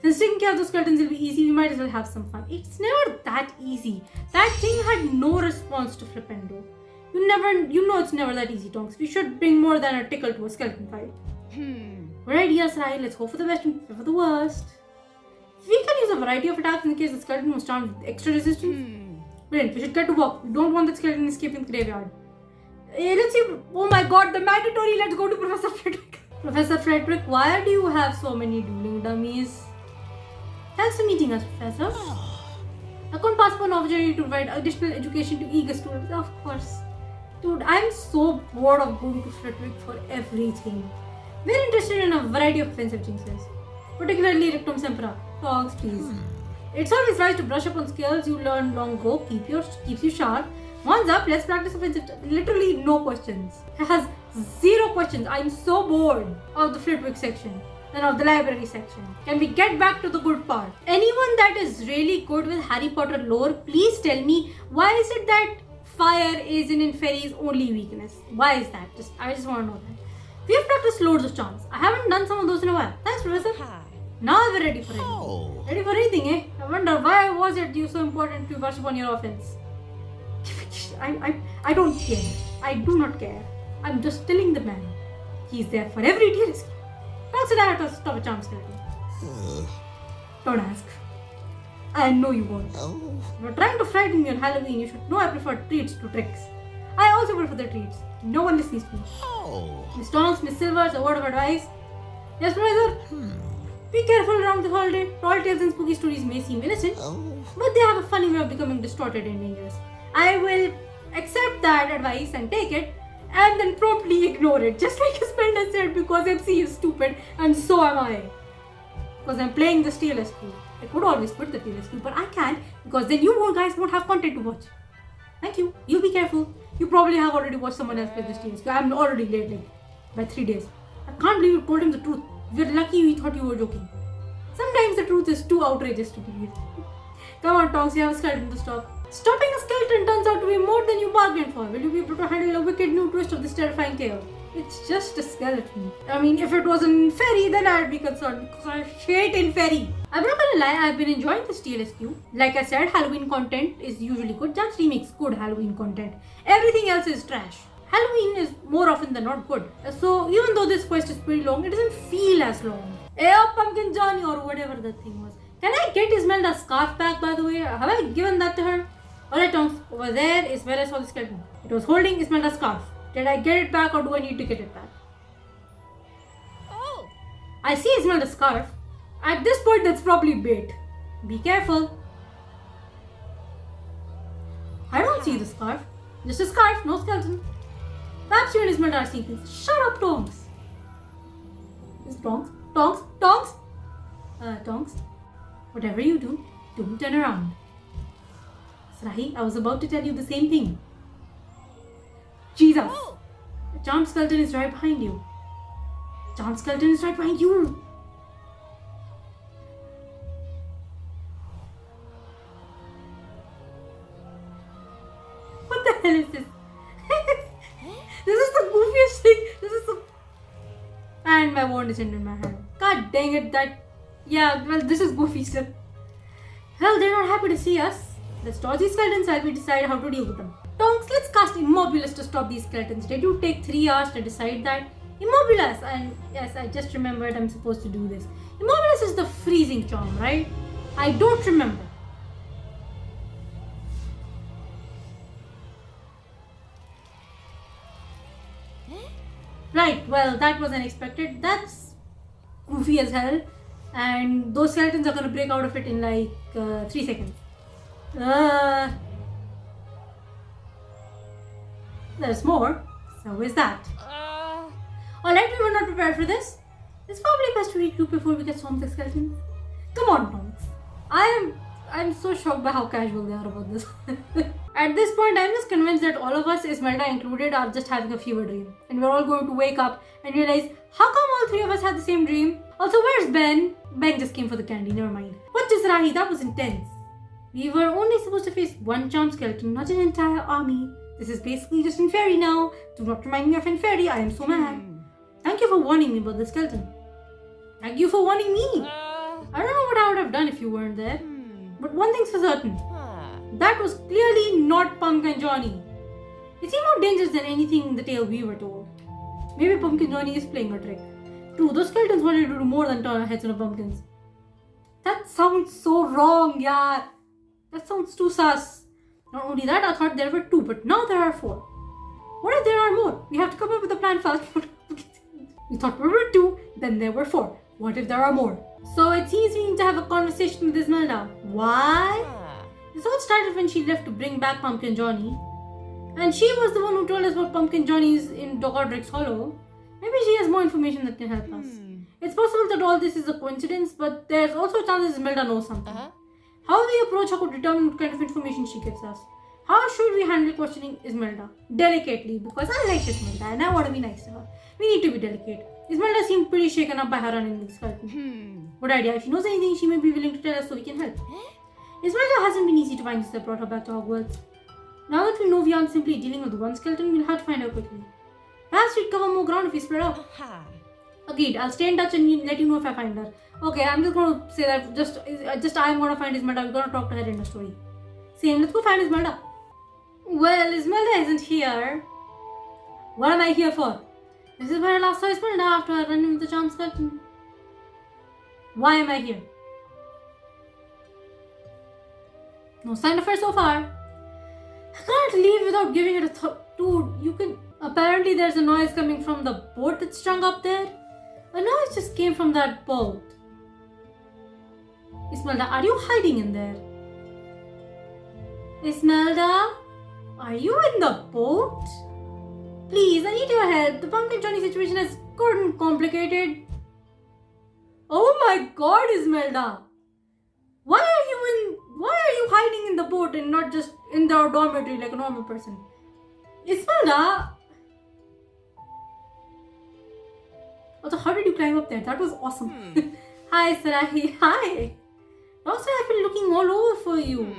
Since taking care of the skeletons will be easy, we might as well have some fun. It's never that easy. That thing had no response to Flipendo. You know it's never that easy, Tonks. We should bring more than a tickle to a skeleton fight. Good ideas, right? Let's hope for the best and prepare for the worst. We can use a variety of attacks in case the skeleton was charmed with extra resistance. Brilliant, we should get to work. We don't want the skeleton escaping the graveyard. Let's see. Oh my god, the mandatory. Let's go to Professor Frederick. Professor Frederick, why do you have so many dueling dummies? Thanks for meeting us, Professor. I couldn't pass upon an opportunity to provide additional education to eager students. Of course. Dude, I'm so bored of going to Frederick for everything. We're interested in a variety of offensive jinxes, particularly Rectum Sempra. Dogs, please. It's always wise to brush up on skills you learned long ago, keeps you sharp. One's up, let's practice offensive. Literally no questions. It has 0 questions. I'm so bored of the Flitwick section and of the library section. Can we get back to the good part? Anyone that is really good with Harry Potter lore, please tell me why is it that fire is in Fairy's only weakness? Why is that? I just want to know that. We have practiced loads of charms. I haven't done some of those in a while. Thanks, Professor. Now we're ready for anything. Ready for anything, eh? I wonder why was it you so important to brush upon your offense? I don't care. I do not care. I'm just telling the man. He's there for every TLSQ. Don't say I have to stop a charm skeleton. Don't ask. I know you won't. If you're trying to frighten me on Halloween, you should know I prefer treats to tricks. I also prefer the treats. No one listens to me. Miss Tonks, Miss Silvers, a word of advice. Yes, Professor? Be careful around the holiday. Tall tales and spooky stories may seem innocent, but they have a funny way of becoming distorted and dangerous. I will accept that advice and take it, and then promptly ignore it. Just like Ismelda said, because MC is stupid, and so am I. Because I'm playing this TLSQ. I could always quit the TLSQ, but I can't, because then you guys won't have content to watch. Thank you. You be careful. You probably have already watched someone else play this TLSQ. I'm already late, like, by 3 days. I can't believe you told him the truth. We're lucky we thought you were joking. Sometimes the truth is too outrageous to believe. Come on, Tonks, you have a skeleton to stop. Stopping a skeleton turns out to be more than you bargained for. Will you be able to handle a wicked new twist of this terrifying tale? It's just a skeleton. I mean, if it wasn't fairy, then I'd be concerned because I hate in fairy. I'm not gonna lie, I've been enjoying this TLSQ. Like I said, Halloween content is usually good. Just makes good Halloween content. Everything else is trash. Halloween is more often than not good. So even though this quest is pretty long, it doesn't feel as long. Pumpkin Johnny or whatever that thing was. Can I get Ismelda's scarf back, by the way? Have I given that to her? Alright, Tonks, over there is where I saw the skeleton. It was holding Ismelda's scarf. Did I get it back or do I need to get it back? I see Ismelda's scarf. At this point, that's probably bait. Be careful. I don't see the scarf. Just a scarf, no skeleton. Perhaps you and Ismelda are seeing things. Shut up, Tonks. Is Tonks? Tonks? Tonks? Tonks? Whatever you do, don't turn around. Srahi, I was about to tell you the same thing. Jesus! The charmed skeleton is right behind you. Charmed skeleton is right behind you. What the hell is this? This is the goofiest thing. And my wand is in my hand. God dang it, yeah, well, this is goofy still. Well, they're not happy to see us. Let's dodge these skeletons while we decide how to deal with them. Tonks, let's cast Immobilus to stop these skeletons. Did you take 3 hours to decide that? Immobilus! And yes, I just remembered I'm supposed to do this. Immobilus is the freezing charm, right? I don't remember. Right, well, that was unexpected. That's goofy as hell. And those skeletons are gonna break out of it in like 3 seconds. There's more. So is that. Alright, we were not prepared for this. It's probably best to regroup before we get swamped with skeletons. Come on, Tonks. I'm so shocked by how casual they are about this. At this point, I'm just convinced that all of us, Ismelda included, are just having a fever dream. And we're all going to wake up and realize, how come all 3 of us had the same dream? Also, where's Ben? Ben just came for the candy, never mind. What is Rahi? That was intense. We were only supposed to face 1 charm skeleton, not an entire army. This is basically just Inferi now. Do not remind me of Inferi, I am so mad. Thank you for warning me about the skeleton. Thank you for warning me. I don't know what I would have done if you weren't there. But one thing's for certain. That was clearly not Pumpkin Johnny. It seemed more dangerous than anything in the tale we were told. Maybe Pumpkin Johnny is playing a trick. True, those skeletons wanted to do more than turn our heads into pumpkins. That sounds so wrong, yeah. That sounds too sus. Not only that, I thought there were 2, but now there are 4. What if there are more? We have to come up with a plan fast. We thought there were 2, then there were 4. What if there are more? So it seems we need to have a conversation with Ismelda. Why? This all started when she left to bring back Pumpkin Johnny. And she was the one who told us about Pumpkin Johnny's in Godric's Hollow. Maybe she has more information that can help us. It's possible that all this is a coincidence, but there's also a chance that Ismelda knows something. How we approach her could determine what kind of information she gives us. How should we handle questioning Ismelda? Delicately, because I like Ismelda and I want to be nice to her. We need to be delicate. Ismelda seemed pretty shaken up by her running this skeleton. Good idea. If she knows anything, she may be willing to tell us so we can help. Ismelda hasn't been easy to find since I brought her back to Hogwarts. Now that we know we aren't simply dealing with one skeleton, we'll have to find her quickly. Perhaps we'd cover more ground if we spread out. Agreed. I'll stay in touch and let you know if I find her. Okay, I'm just going to say that just I'm going to find Ismelda. We're going to talk to her in the story. Same, let's go find Ismelda. Well, Ismelda isn't here. What am I here for? This is where I last saw Ismelda after I ran with the charm skeleton. Why am I here? No sign of her so far. I can't leave without giving it a thought. Dude, you can... Apparently there's a noise coming from the boat that's strung up there. A noise just came from that boat. Ismelda, are you hiding in there? Ismelda? Are you in the boat? Please, I need your help. The Pumpkin Johnny situation has gotten complicated. Oh my god, Ismelda. Why are you hiding in the boat and not just in the dormitory like a normal person? Ismelda? Also, how did you climb up there? That was awesome. Hi, Sarahi. Hi. Also, I've been looking all over for you.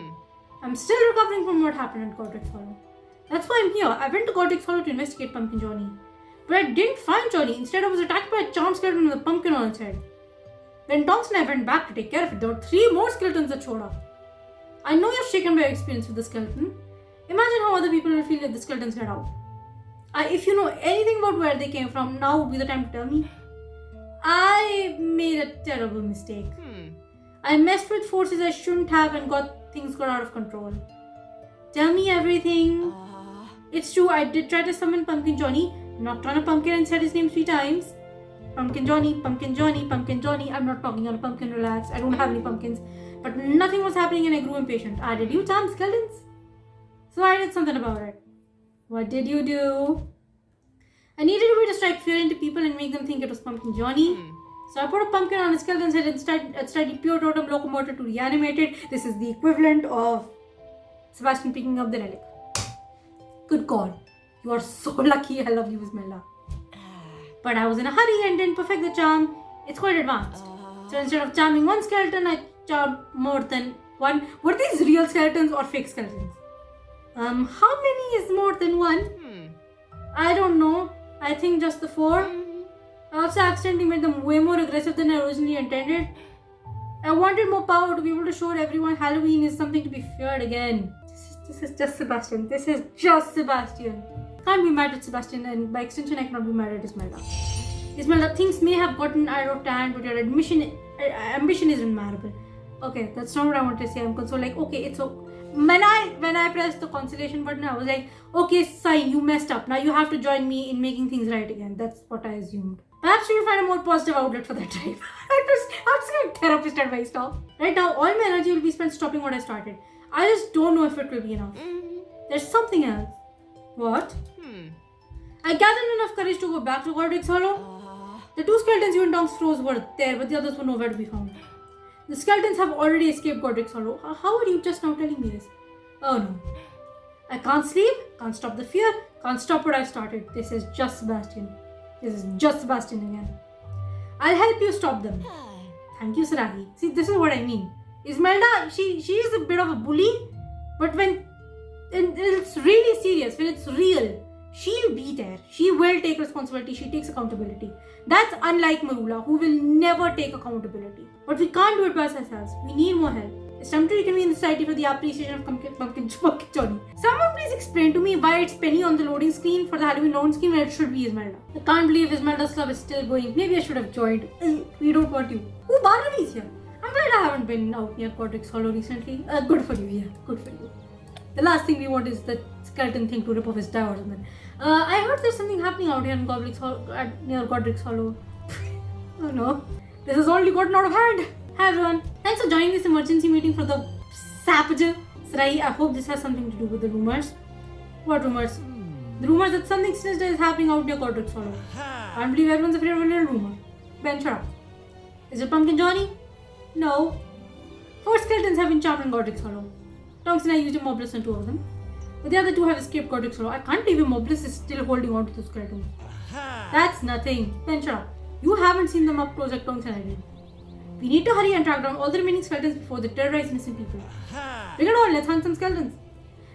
I'm still recovering from what happened at Godric's Hollow. That's why I'm here. I went to Godric's Hollow to investigate Pumpkin Johnny. But I didn't find Johnny. Instead, I was attacked by a charm skeleton with a pumpkin on its head. When Tonks and I went back to take care of it, there were 3 more skeletons that showed up. I know you're shaken by your experience with the skeleton. Imagine how other people will feel if the skeletons head out. If you know anything about where they came from, now would be the time to tell me. I made a terrible mistake. I messed with forces I shouldn't have and things got out of control. Tell me everything. It's true, I did try to summon Pumpkin Johnny, knocked on a pumpkin and said his name 3 times. Pumpkin Johnny, Pumpkin Johnny, Pumpkin Johnny. I'm not talking on a pumpkin, relax. I don't have any pumpkins. But nothing was happening and I grew impatient. Did you charm skeletons? So I did something about it. What did you do? I needed a way to strike fear into people and make them think it was Pumpkin Johnny. So I put a pumpkin on a skeleton's head and studied pure totem locomotor to reanimate it. This is the equivalent of Sebastian picking up the relic. Good God. You are so lucky. I love you, Ismelda. But I was in a hurry and didn't perfect the charm. It's quite advanced. So instead of charming 1 skeleton, I charmed more than 1. Were these real skeletons or fake skeletons? How many is more than 1? I don't know. I think just the 4. I also accidentally made them way more aggressive than I originally intended. I wanted more power to be able to show everyone Halloween is something to be feared again. This is just Sebastian. This is just Sebastian. Can't be mad at Sebastian, and by extension I cannot be mad at Ismelda. Ismelda, things may have gotten out of hand, but your ambition is admirable. Okay, that's not what I wanted to say. I'm consoled, like, okay, it's so. When I pressed the consolation button, I was like, okay, sign, you messed up. Now you have to join me in making things right again. That's what I assumed. Perhaps you'll find a more positive outlet for that drive. It was absolute therapist advice now. Right now, all my energy will be spent stopping what I started. I just don't know if it will be enough. There's something else. What? I gathered enough courage to go back to Godric's Hollow. The two skeletons you and Tonks froze were there, but the others were nowhere to be found. The skeletons have already escaped Godric's Hollow. How are you just now telling me this? Oh no. I can't sleep, can't stop the fear, can't stop what I started. This is just Sebastian. This is just Sebastian again. I'll help you stop them. Thank you, Saragi. See, this is what I mean. Ismelda, she is a bit of a bully, but when it's really serious, when it's real, she'll be there. She will take responsibility. She takes accountability. That's unlike Marula, who will never take accountability. But we can't do it by ourselves. We need more help. It's time to reconvene the society for the appreciation of pumpkin Johnny. Someone please explain to me why it's Penny on the loading screen for the Halloween loading screen when it should be Ismelda. I can't believe Ismelda's club is still going. Maybe I should have joined. We don't want you. Oh, Barnaby is here. I'm glad I haven't been out near Godric's Hollow recently. Good for you, yeah. Good for you. The last thing we want is the skeleton thing to rip off his die or something. I heard there's something happening out here in near Godric's Hollow. Oh no. This has already gotten out of hand. Hi everyone. Thanks for joining this emergency meeting for the Sapage. Sarai, I hope this has something to do with the rumors. What rumors? The rumors that something sinister is happening out near Godric's Hollow. Can't believe everyone's afraid of a little rumor. Ben, shut up. Is it Pumpkin Johnny? No. 4 skeletons have been charmed in Godric's Hollow. Tonks and I used a Mobless on 2 of them. But the other 2 have escaped Godric's Hollow. I can't believe Mobless is still holding on to the skeletons. That's nothing. Ben, shut up. You haven't seen them up close like Tonks and I did. We need to hurry and track down all the remaining skeletons before they terrorize innocent people. Bring it on, let's hunt some skeletons.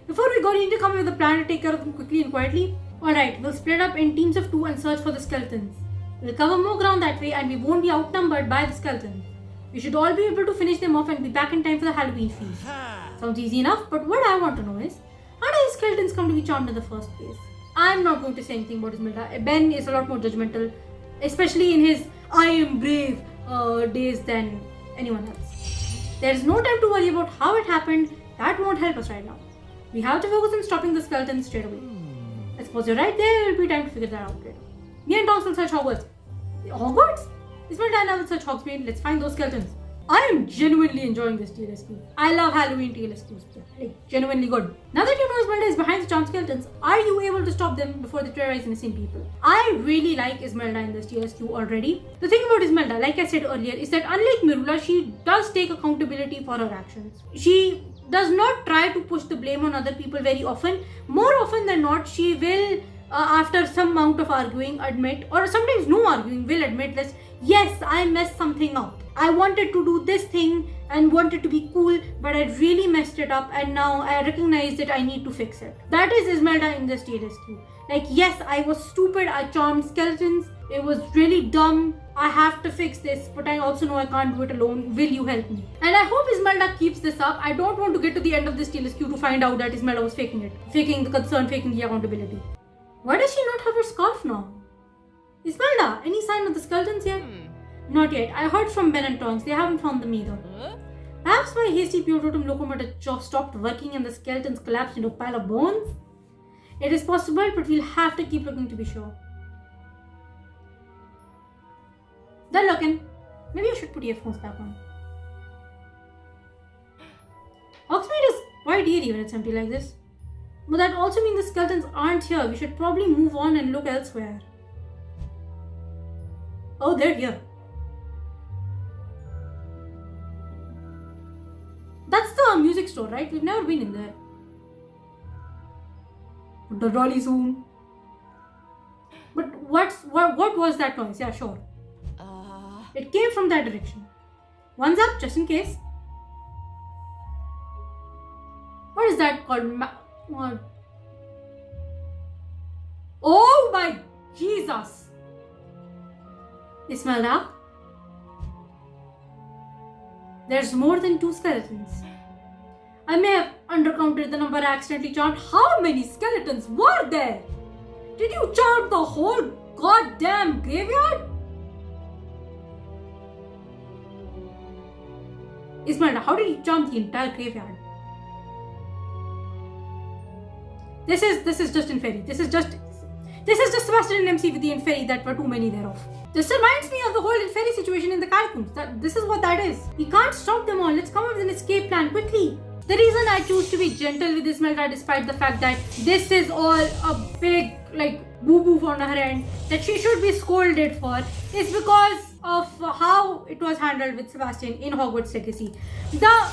Before we go, we need to come up with a plan to take care of them quickly and quietly. Alright, we'll split up in teams of 2 and search for the skeletons. We'll cover more ground that way and we won't be outnumbered by the skeletons. We should all be able to finish them off and be back in time for the Halloween feast. Sounds easy enough, but what I want to know is, how do these skeletons come to be charmed in the first place? I'm not going to say anything about Ismelda. Ben is a lot more judgmental, especially in his I am brave days than anyone else. There's no time to worry about how it happened. That won't help us right now. We have to focus on stopping the skeletons straight away. I suppose you're right, there will be time to figure that out later. Me and Tonks will search Hogwarts. Hogwarts? Ismelda and I will search Hogsmeade. Let's find those skeletons. I am genuinely enjoying this TLSQ. I love Halloween TLSQs. Like, genuinely good. Now that you know Ismelda is behind the charmed skeletons, are you able to stop them before they terrorize innocent people? I really like Ismelda in this TLSQ already. The thing about Ismelda, like I said earlier, is that unlike Mirula, she does take accountability for her actions. She does not try to push the blame on other people very often. More often than not, she will, after some amount of arguing, admit, or sometimes no arguing, will admit that, yes, I messed something up. I wanted to do this thing and wanted to be cool, but I really messed it up and now I recognize that I need to fix it. That is Ismelda in this TLSQ. Like, yes, I was stupid, I charmed skeletons, it was really dumb, I have to fix this, but I also know I can't do it alone. Will you help me? And I hope Ismelda keeps this up. I don't want to get to the end of this TLSQ to find out that Ismelda was faking it. Faking the concern, faking the accountability. Why does she not have her scarf now? Ismelda, any sign of the skeletons yet? Not yet. I heard from Ben and Tonks. They haven't found them either. Perhaps my hasty Pure-Totem locomotive stopped working and the skeletons collapsed into a pile of bones? It is possible, but we'll have to keep looking to be sure. Done looking. Maybe I should put earphones back on. Hogsmeade is quite eerie when it's empty like this. But that also means the skeletons aren't here. We should probably move on and look elsewhere. Oh, they're here. That's the music store, right? We've never been in there. The Dolly Zoom. But what was that noise? Yeah, sure. It came from that direction. One's up, just in case. What is that called? What? Oh my Jesus! Ismelda? There's more than 2 skeletons. I may have undercounted the number I accidentally charmed. How many skeletons were there? Did you charm the whole goddamn graveyard? Ismelda, how did you charm the entire graveyard? This is just Inferi. This is just Sebastian and MC with the Inferi that were too many thereof. This reminds me of the whole Inferi situation in the catacombs. This is what that is. We can't stop them all. Let's come up with an escape plan quickly. The reason I choose to be gentle with Ismelda despite the fact that this is all a big boo-boo on her end that she should be scolded for is because of how it was handled with Sebastian in Hogwarts Legacy. The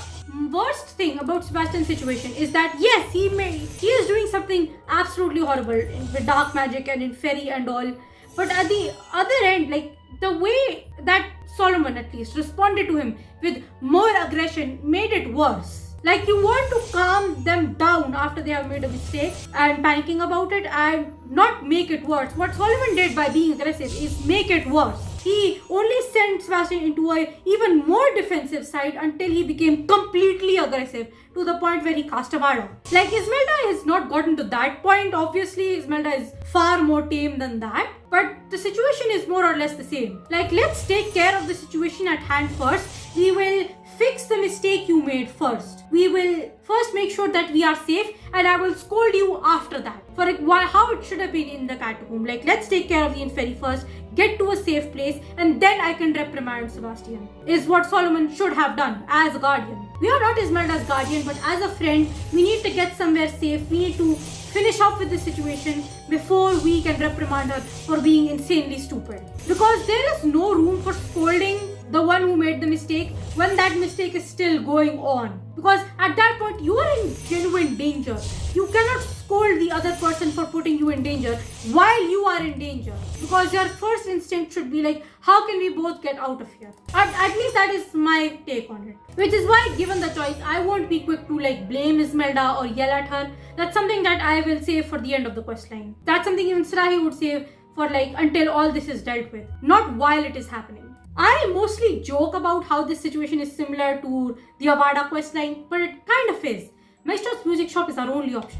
worst thing about Sebastian's situation is that yes, he is doing something absolutely horrible with dark magic and in fairy and all, but at the other end, the way that Solomon at least responded to him with more aggression made it worse. You want to calm them down after they have made a mistake and panicking about it and not make it worse. What Solomon did by being aggressive is make it worse. He only sent Sebastian into an even more defensive side until he became completely aggressive to the point where he cast a Avada. Ismelda has not gotten to that point. Obviously, Ismelda is far more tame than that. But the situation is more or less the same. Let's take care of the situation at hand first. We will fix the mistake you made first. We will first make sure that we are safe and I will scold you after that. For how it should have been in the catacomb. Let's take care of the Inferi first, get to a safe place, and then I can reprimand Sebastian. Is what Solomon should have done as a guardian. We are not Ismelda's guardian, but as a friend, we need to get somewhere safe. We need to finish off with the situation before we can reprimand her for being insanely stupid. Because there is no room for scolding the one who made the mistake when that mistake is still going on. Because at that point, you are in genuine danger. You cannot scold the other person for putting you in danger while you are in danger. Because your first instinct should be how can we both get out of here? At least that is my take on it. Which is why, given the choice, I won't be quick to blame Ismelda or yell at her. That's something that I will save for the end of the questline. That's something even Sarahi would save for until all this is dealt with. Not while it is happening. I mostly joke about how this situation is similar to the Avada questline, but it kind of is. Maestro's music shop is our only option.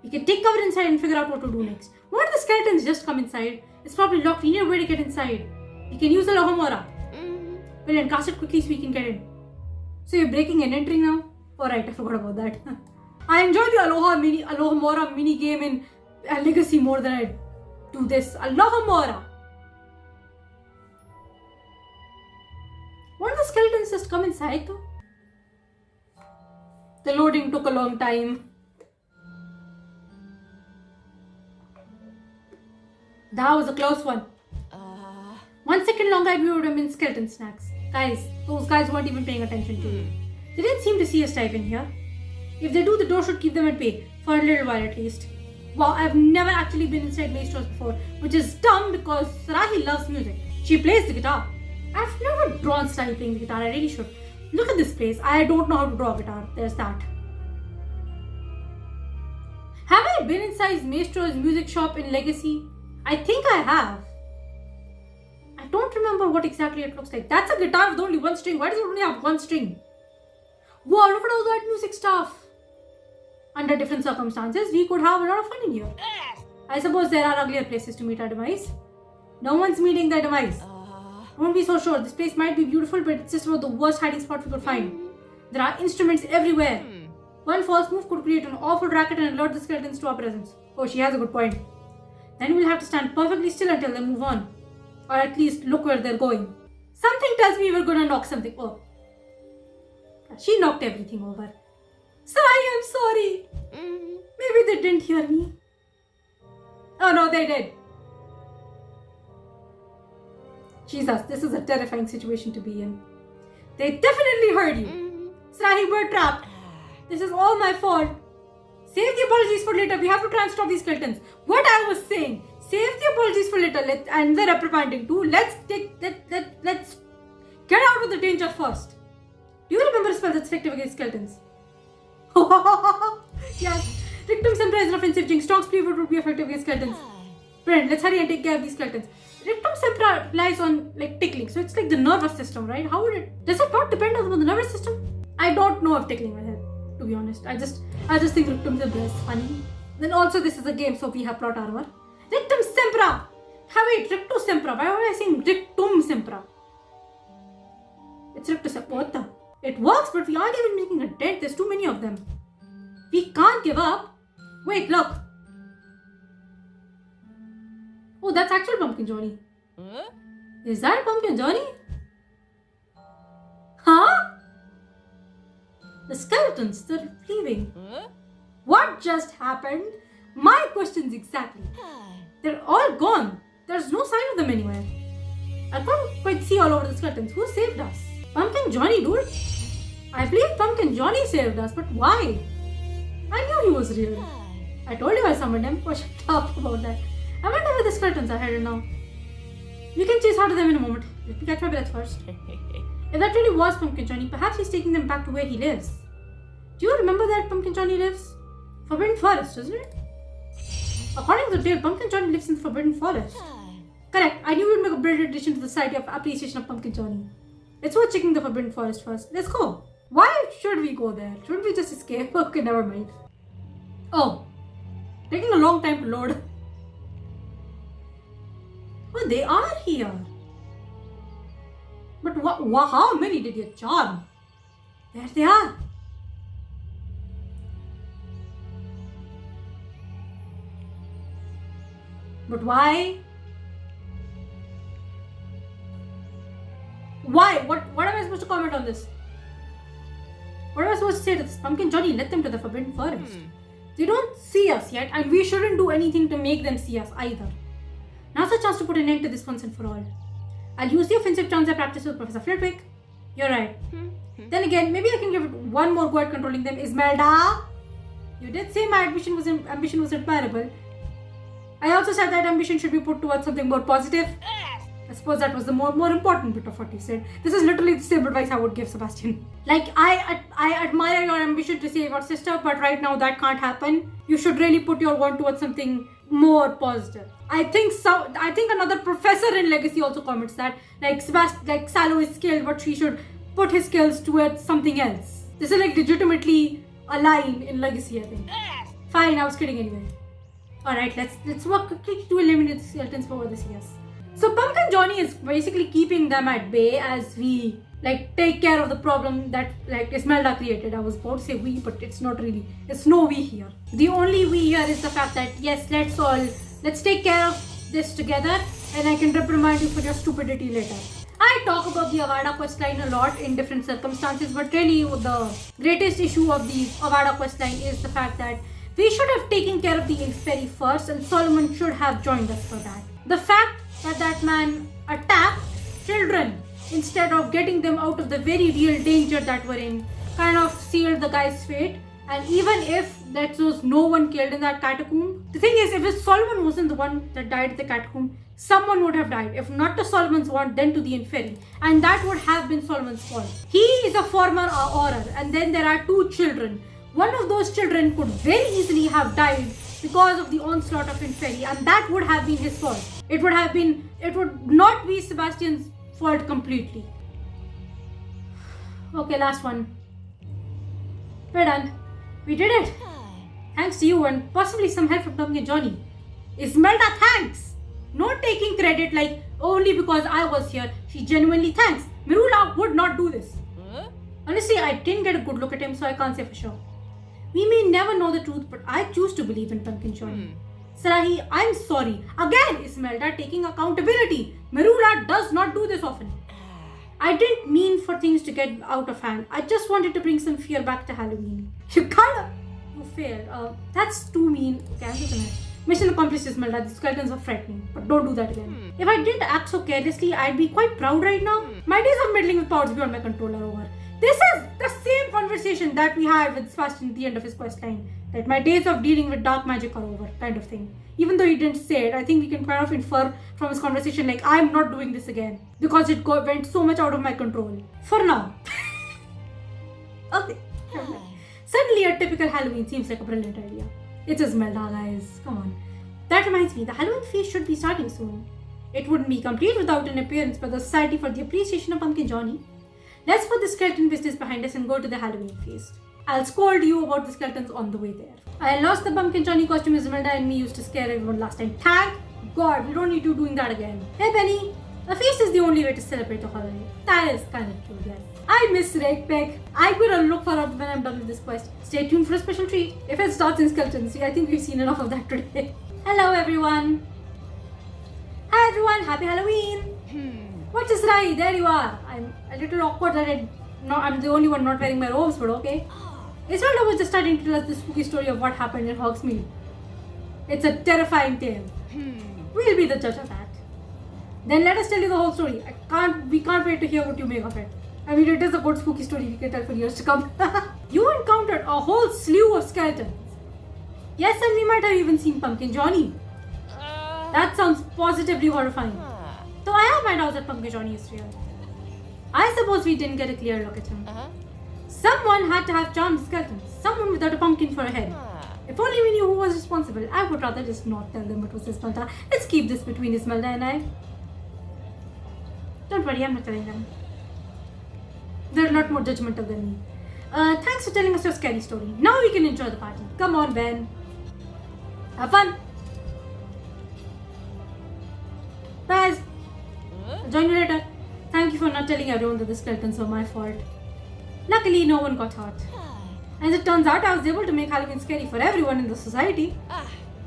We can take cover inside and figure out what to do next. Why do the skeletons just come inside? It's probably locked. We need a way to get inside. We can use a Lohomora. Brilliant, cast it quickly so we can get in. So you're breaking and entering now? Alright, I forgot about that. I enjoy the Alohomora mini game in Legacy more than I do this. Alohomora. Why do the skeletons just come inside though? The loading took a long time. That was a close one. 1 second longer and we would have been skeleton snacks. Guys, those guys weren't even paying attention to you. They didn't seem to see us dive in here. If they do, the door should keep them at bay. For a little while at least. Wow, I've never actually been inside Maestro's before. Which is dumb because Sarahi loves music. She plays the guitar. I've never drawn Sarahi playing the guitar. I really should. Look at this place. I don't know how to draw a guitar. There's that. Have I been inside Maestro's music shop in Legacy? I think I have. I don't remember what exactly it looks like. That's a guitar with only one string. Why does it only have one string? Wow, look at all that music stuff. Under different circumstances, we could have a lot of fun in here. I suppose there are uglier places to meet our demise. No one's meeting their demise. Don't be so sure. This place might be beautiful, but it's just about the worst hiding spot we could find. There are instruments everywhere. One false move could create an awful racket and alert the skeletons to our presence. Oh, she has a good point. Then we'll have to stand perfectly still until they move on. Or at least look where they're going. Something tells me we're gonna knock something over. She knocked everything over. Sai, I'm sorry. Maybe they didn't hear me. Oh no, they did. Jesus, this is a terrifying situation to be in. They definitely heard you. Sarahi, we're trapped. This is all my fault. Save the apologies for later. We have to try and stop these skeletons. What I was saying. Save the apologies for later. And the reprimanding too. Let's get out of the danger first. Do you remember a spell that's effective against skeletons? Yes. Rictum Sempra is an offensive jinx. Strong Spleewood would be effective against skeletons. Friend, let's hurry and take care of these skeletons. Rictum Sempra relies on tickling. So it's like the nervous system, right? How would it? Does it not depend on the nervous system? I don't know if tickling will help, to be honest. I just think Rictum Sempra is funny. Then also this is a game, so we have plot armor. Rictum Sempra! Wait, Rictus Sempra. Why am I saying Rictum Sempra? It's Rictus Sempra. What the? It works, but we aren't even making a dent. There's too many of them. We can't give up. Wait, look. Oh, that's actual Pumpkin Johnny. Is that Pumpkin Johnny? Huh? The skeletons, they're leaving. What just happened? My questions exactly. They're all gone. There's no sign of them anywhere. I can't quite see all over the skeletons. Who saved us? Pumpkin Johnny, dude. I believe Pumpkin Johnny saved us, but why? I knew he was real. I told you I summoned him. What should I talk about that? I wonder where the skeletons are headed now. We can chase after them in a moment. Let me catch my breath first. If that really was Pumpkin Johnny, perhaps he's taking them back to where he lives. Do you remember that Pumpkin Johnny lives? Forbidden Forest, isn't it? According to the tale, Pumpkin Johnny lives in the Forbidden Forest. Correct. I knew we'd make a brilliant addition to the Society of Appreciation of Pumpkin Johnny. Let's go checking the Forbidden Forest first. Let's go. Why should we go there? Shouldn't we just escape? Okay, never mind. Oh. Taking a long time to load. Oh, they are here. But how many did you charm? There they are. But why? Why? What am I supposed to comment on this? What am I supposed to say to this? Pumpkin Johnny led them to the Forbidden Forest. They don't see us yet, and we shouldn't do anything to make them see us either. Now's the chance to put an end to this once and for all. I'll use the offensive terms I practiced with Professor Flitwick. You're right. Then again, maybe I can give it one more go at controlling them. Ismelda! You did say my ambition was admirable. I also said that ambition should be put towards something more positive. I suppose that was the more important bit of what you said. This is literally the same advice I would give Sebastian. Like, I admire your ambition to save your sister, but right now that can't happen. You should really put your one towards something more positive. I think another professor in Legacy also comments that, like, Salo is skilled, but she should put his skills towards something else. This is like legitimately a line in Legacy, I think. Fine, I was kidding anyway. Alright, let's work quickly to eliminate the skeletons for this year. So Pumpkin Johnny is basically keeping them at bay as we take care of the problem that Ismelda created. I was about to say we, but it's not really. It's no we here. The only we here is the fact that yes, let's take care of this together, and I can reprimand you for your stupidity later. I talk about the Avada questline a lot in different circumstances, but really the greatest issue of the Avada questline is the fact that we should have taken care of the Inferi first, and Solomon should have joined us for that. The fact that man attacked children instead of getting them out of the very real danger that we're in kind of sealed the guy's fate. And even if that was no one killed in that catacomb, the thing is, if Solomon wasn't the one that died at the catacomb, someone would have died. If not to Solomon's want, then to the Inferi. And that would have been Solomon's fault. He is a former Auror, and then there are two children. One of those children could very easily have died because of the onslaught of Inferi, and that would have been his fault. It would not be Sebastian's fault completely. Okay, last one. We're done. We did it. Thanks to you and possibly some help from Pumpkin Johnny. Ismelda, thanks! Not taking credit like only because I was here. She genuinely thanks. Mirula would not do this. Honestly, I didn't get a good look at him, so I can't say for sure. We may never know the truth, but I choose to believe in Pumpkin Johnny. Sarahi, I'm sorry. Again, Ismelda taking accountability. Mirula does not do this often. I didn't mean for things to get out of hand. I just wanted to bring some fear back to Halloween. You failed. That's too mean. Okay, I'm just gonna... Mission accomplished, Ismelda. The skeletons are frightening, but don't do that again. If I didn't act so carelessly, I'd be quite proud right now. My days of meddling with powers beyond my control are over. This is the same conversation that we had with Sebastian at the end of his questline. That my days of dealing with dark magic are over, kind of thing. Even though he didn't say it, I think we can kind of infer from his conversation like, I'm not doing this again. Because it went so much out of my control. For now. Okay. Suddenly a typical Halloween seems like a brilliant idea. It's Ismelda, guys. Come on. That reminds me, the Halloween feast should be starting soon. It wouldn't be complete without an appearance by the Society for the Appreciation of Pumpkin Johnny. Let's put the skeleton business behind us and go to the Halloween feast. I'll scold you about the skeletons on the way there. I lost the Pumpkin Johnny costume Ismelda and me used to scare everyone last time. Thank God, we don't need you doing that again. Hey Penny, a feast is the only way to celebrate the holiday. That is kind of cute, yes. I miss Rakepeg. I'm gonna look for her when I'm done with this quest. Stay tuned for a special treat. If it starts in skeletons, I think we've seen enough of that today. Hello everyone. Hi everyone, happy Halloween. What is right? There you are. I'm a little awkward that I'm the only one not wearing my robes, but okay. Ismelda was just starting to tell us the spooky story of what happened in Hogsmeade. It's a terrifying tale. We'll be the judge of that. Then let us tell you the whole story. We can't wait to hear what you make of it. I mean, it is a good spooky story we can tell for years to come. You encountered a whole slew of skeletons. Yes, and we might have even seen Pumpkin Johnny. That sounds positively horrifying. So I have my doubts that Pumpkin Johnny is real. I suppose we didn't get a clear look at him. Someone had to have charmed skeletons. Someone without a pumpkin for a head. If only we knew who was responsible. I would rather just not tell them it was Ismelda. Let's keep this between Ismelda and I. Don't worry, I'm not telling them. They're a lot more judgmental than me. Thanks for telling us your scary story. Now we can enjoy the party. Come on, Ben. Have fun. Guys, I'll join you later. Thank you for not telling everyone that the skeletons were my fault. Luckily, no one got hurt. As it turns out, I was able to make Halloween scary for everyone in the society.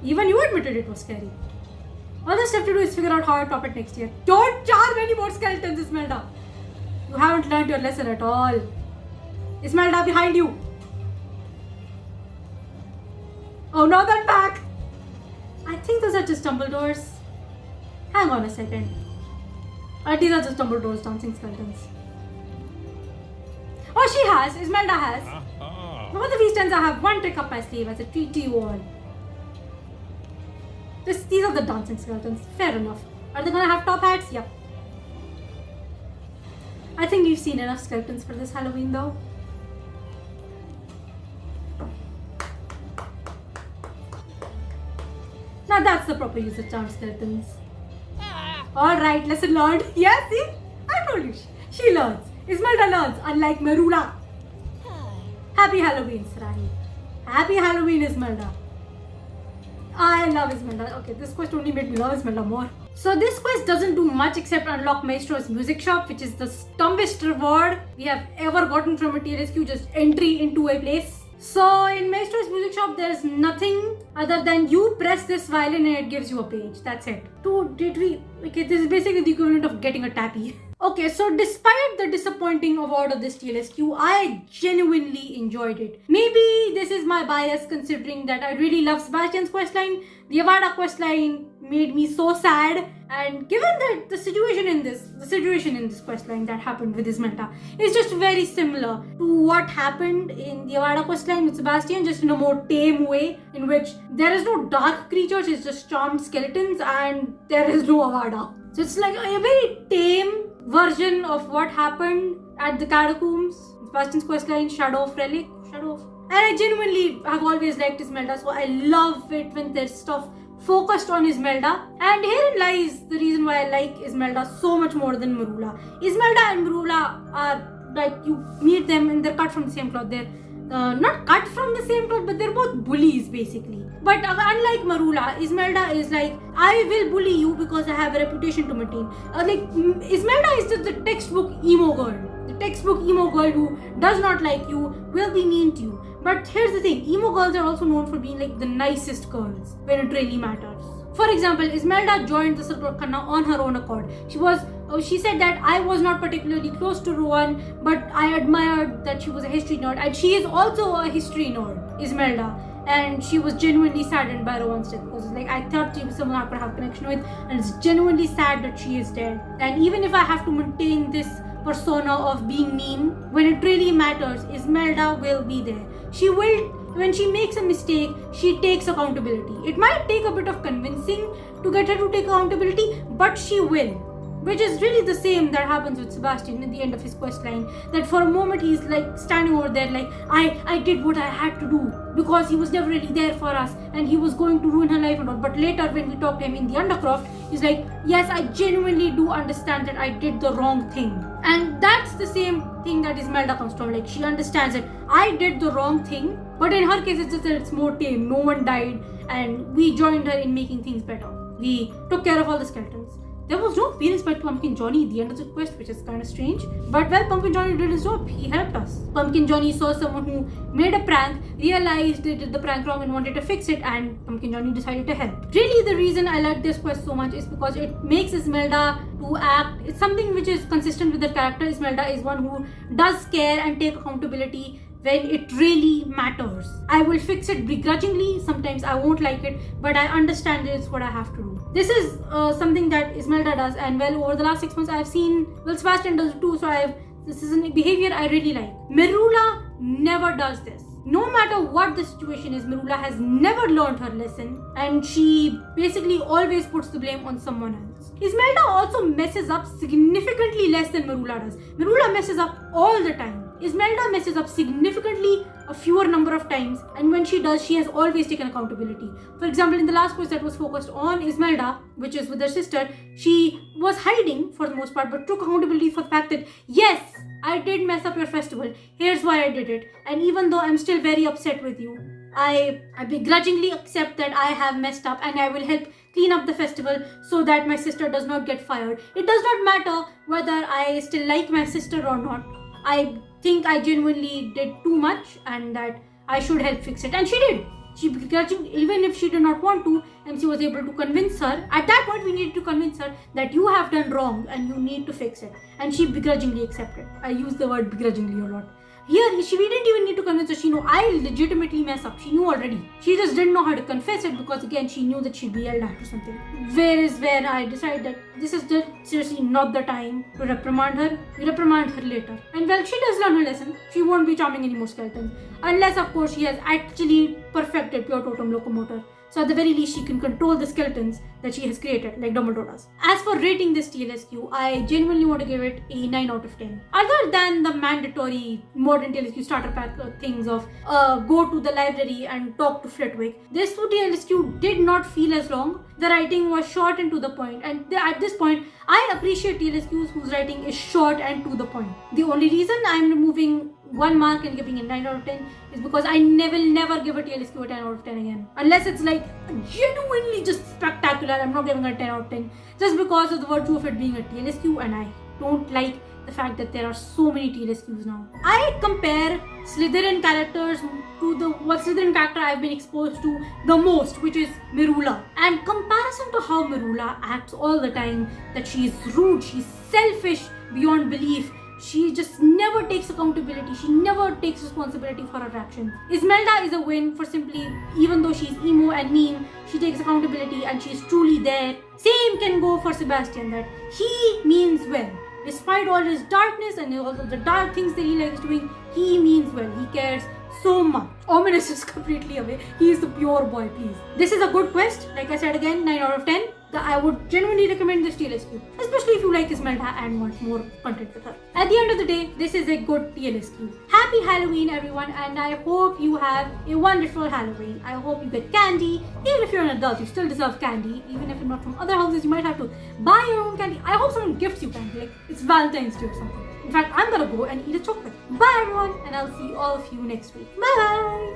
Even you admitted it was scary. All that's left to do is figure out how I top it next year. Don't charm any more skeletons, Ismelda. You haven't learned your lesson at all. Ismelda, behind you. Oh, now they're back. I think those are just Dumbledores. Hang on a second. These are just Dumbledore's dancing skeletons. Oh, she has. Ismelda has. One of the Feastons, I have one trick up my sleeve as a treat to you all. These are the dancing skeletons. Fair enough. Are they gonna have top hats? Yep. I think we've seen enough skeletons for this Halloween though. Now that's the proper use of charmed skeletons. Alright, lesson learned. Yeah, see? I told you. She learns. Ismelda learns, unlike Merula. Happy Halloween, Sarahi. Happy Halloween, Ismelda. I love Ismelda. Okay, this quest only made me love Ismelda more. So this quest doesn't do much except unlock Maestro's music shop, which is the dumbest reward we have ever gotten from a TLSQ, just entry into a place. So in Maestro's music shop, there's nothing other than you press this violin and it gives you a page. That's it. Okay, this is basically the equivalent of getting a tappy. Okay, so despite the disappointing award of this TLSQ, I genuinely enjoyed it. Maybe this is my bias considering that I really love Sebastian's questline. The Avada questline made me so sad, and given that the situation in this questline that happened with Ismelda is just very similar to what happened in the Avada questline with Sebastian, just in a more tame way, in which there is no dark creatures, it's just charmed skeletons, and there is no Avada. So it's like a very tame version of what happened at the catacombs. Sebastian's questline, Shadow of Relic. And I genuinely have always liked Ismelda, so I love it when there's stuff focused on Ismelda. And herein lies the reason why I like Ismelda so much more than Merula. Ismelda and Merula are like, you meet them and they're cut from the same cloth. They're not cut from the same cloth, but they're both bullies basically. But unlike Merula, Ismelda is like, I will bully you because I have a reputation to maintain. Ismelda is just the textbook emo girl. The textbook emo girl who does not like you, will be mean to you. But here's the thing, emo girls are also known for being like the nicest girls when it really matters. For example, Ismelda joined the Silk Road Khanna on her own accord. She said that I was not particularly close to Rowan, but I admired that she was a history nerd, and she is also a history nerd, Ismelda. And she was genuinely saddened by Rowan's death because like, I thought she was someone I could have a connection with, and it's genuinely sad that she is dead. And even if I have to maintain this persona of being mean, when it really matters, Ismelda will be there. She will, when she makes a mistake, she takes accountability. It might take a bit of convincing to get her to take accountability, but she will. Which is really the same that happens with Sebastian at the end of his quest line. That for a moment he's like standing over there like, I did what I had to do because he was never really there for us and he was going to ruin her life and all. But later when we talk to him in the Undercroft, he's like, yes, I genuinely do understand that I did the wrong thing. And that's the same thing that Ismelda comes from. Like, she understands that I did the wrong thing, but in her case it's just that it's more tame. No one died and we joined her in making things better. We took care of all the skeletons. There was no appearance by Pumpkin Johnny at the end of the quest, which is kind of strange. But well, Pumpkin Johnny did his job. He helped us. Pumpkin Johnny saw someone who made a prank, realized they did the prank wrong and wanted to fix it, and Pumpkin Johnny decided to help. Really, the reason I like this quest so much is because it makes Ismelda to act. It's something which is consistent with the character. Ismelda is one who does care and take accountability when it really matters. I will fix it begrudgingly, sometimes I won't like it, but I understand it's what I have to do. This is something that Ismelda does, and well, over the last 6 months I've seen, well, Sebastian does it too, so this is a behavior I really like. Merula never does this. No matter what the situation is, Merula has never learned her lesson, and she basically always puts the blame on someone else. Ismelda also messes up significantly less than Merula does. Merula messes up all the time. Ismelda messes up significantly a fewer number of times, and when she does, she has always taken accountability. For example, in the last quest that was focused on Ismelda, which is with her sister, she was hiding for the most part, but took accountability for the fact that, yes, I did mess up your festival, here's why I did it, and even though I'm still very upset with you, I begrudgingly accept that I have messed up, and I will help clean up the festival so that my sister does not get fired. It does not matter whether I still like my sister or not. I think I genuinely did too much and that I should help fix it, and she did. She begrudgingly, even if she did not want to, MC was able to convince her. At that point, we needed to convince her that you have done wrong and you need to fix it, and she begrudgingly accepted. I use the word begrudgingly a lot. Here, we didn't even need to convince her. She knew I legitimately mess up. She knew already. She just didn't know how to confess it because, again, she knew that she'd be yelled at or something. Where I decided that this is just seriously not the time to reprimand her. We reprimand her later. And well, she does learn her lesson. She won't be charming any more skeletons. Unless, of course, she has actually perfected pure totem locomotor. So at the very least, she can control the skeletons that she has created, like Dumbledore does. As for rating this TLSQ, I genuinely want to give it a 9 out of 10. Other than the mandatory modern TLSQ starter pack things of go to the library and talk to Flitwick, this TLSQ did not feel as long. The writing was short and to the point, and at this point, I appreciate TLSQs whose writing is short and to the point. The only reason I'm removing 1 mark and giving it 9 out of 10 is because I never give a TLSQ a 10 out of 10 again. Unless it's like genuinely just spectacular, I'm not giving it a 10 out of 10. Just because of the virtue of it being a TLSQ, and I don't like the fact that there are so many TLSQs now. I compare Slytherin characters to the Slytherin character I've been exposed to the most, which is Merula. And comparison to how Merula acts all the time, that she is rude, she's selfish beyond belief, she just never takes accountability. She never takes responsibility for her actions. Ismelda is a win for simply, even though she's emo and mean, she takes accountability and she's truly there. Same can go for Sebastian, that he means well. Despite all his darkness and all of the dark things that he likes doing, he means well. He cares so much. Ominous is completely away. He is the pure boy, please. This is a good quest. Like I said again, 9 out of 10. I would genuinely recommend this TLSQ, especially if you like Ismelda and want more content with her. At the end of the day, this is a good TLSQ. Happy Halloween, everyone, and I hope you have a wonderful Halloween. I hope you get candy. Even if you're an adult, you still deserve candy. Even if you're not from other houses, you might have to buy your own candy. I hope someone gifts you candy, like it's Valentine's Day or something. In fact, I'm gonna go and eat a chocolate. Bye, everyone, and I'll see all of you next week. Bye.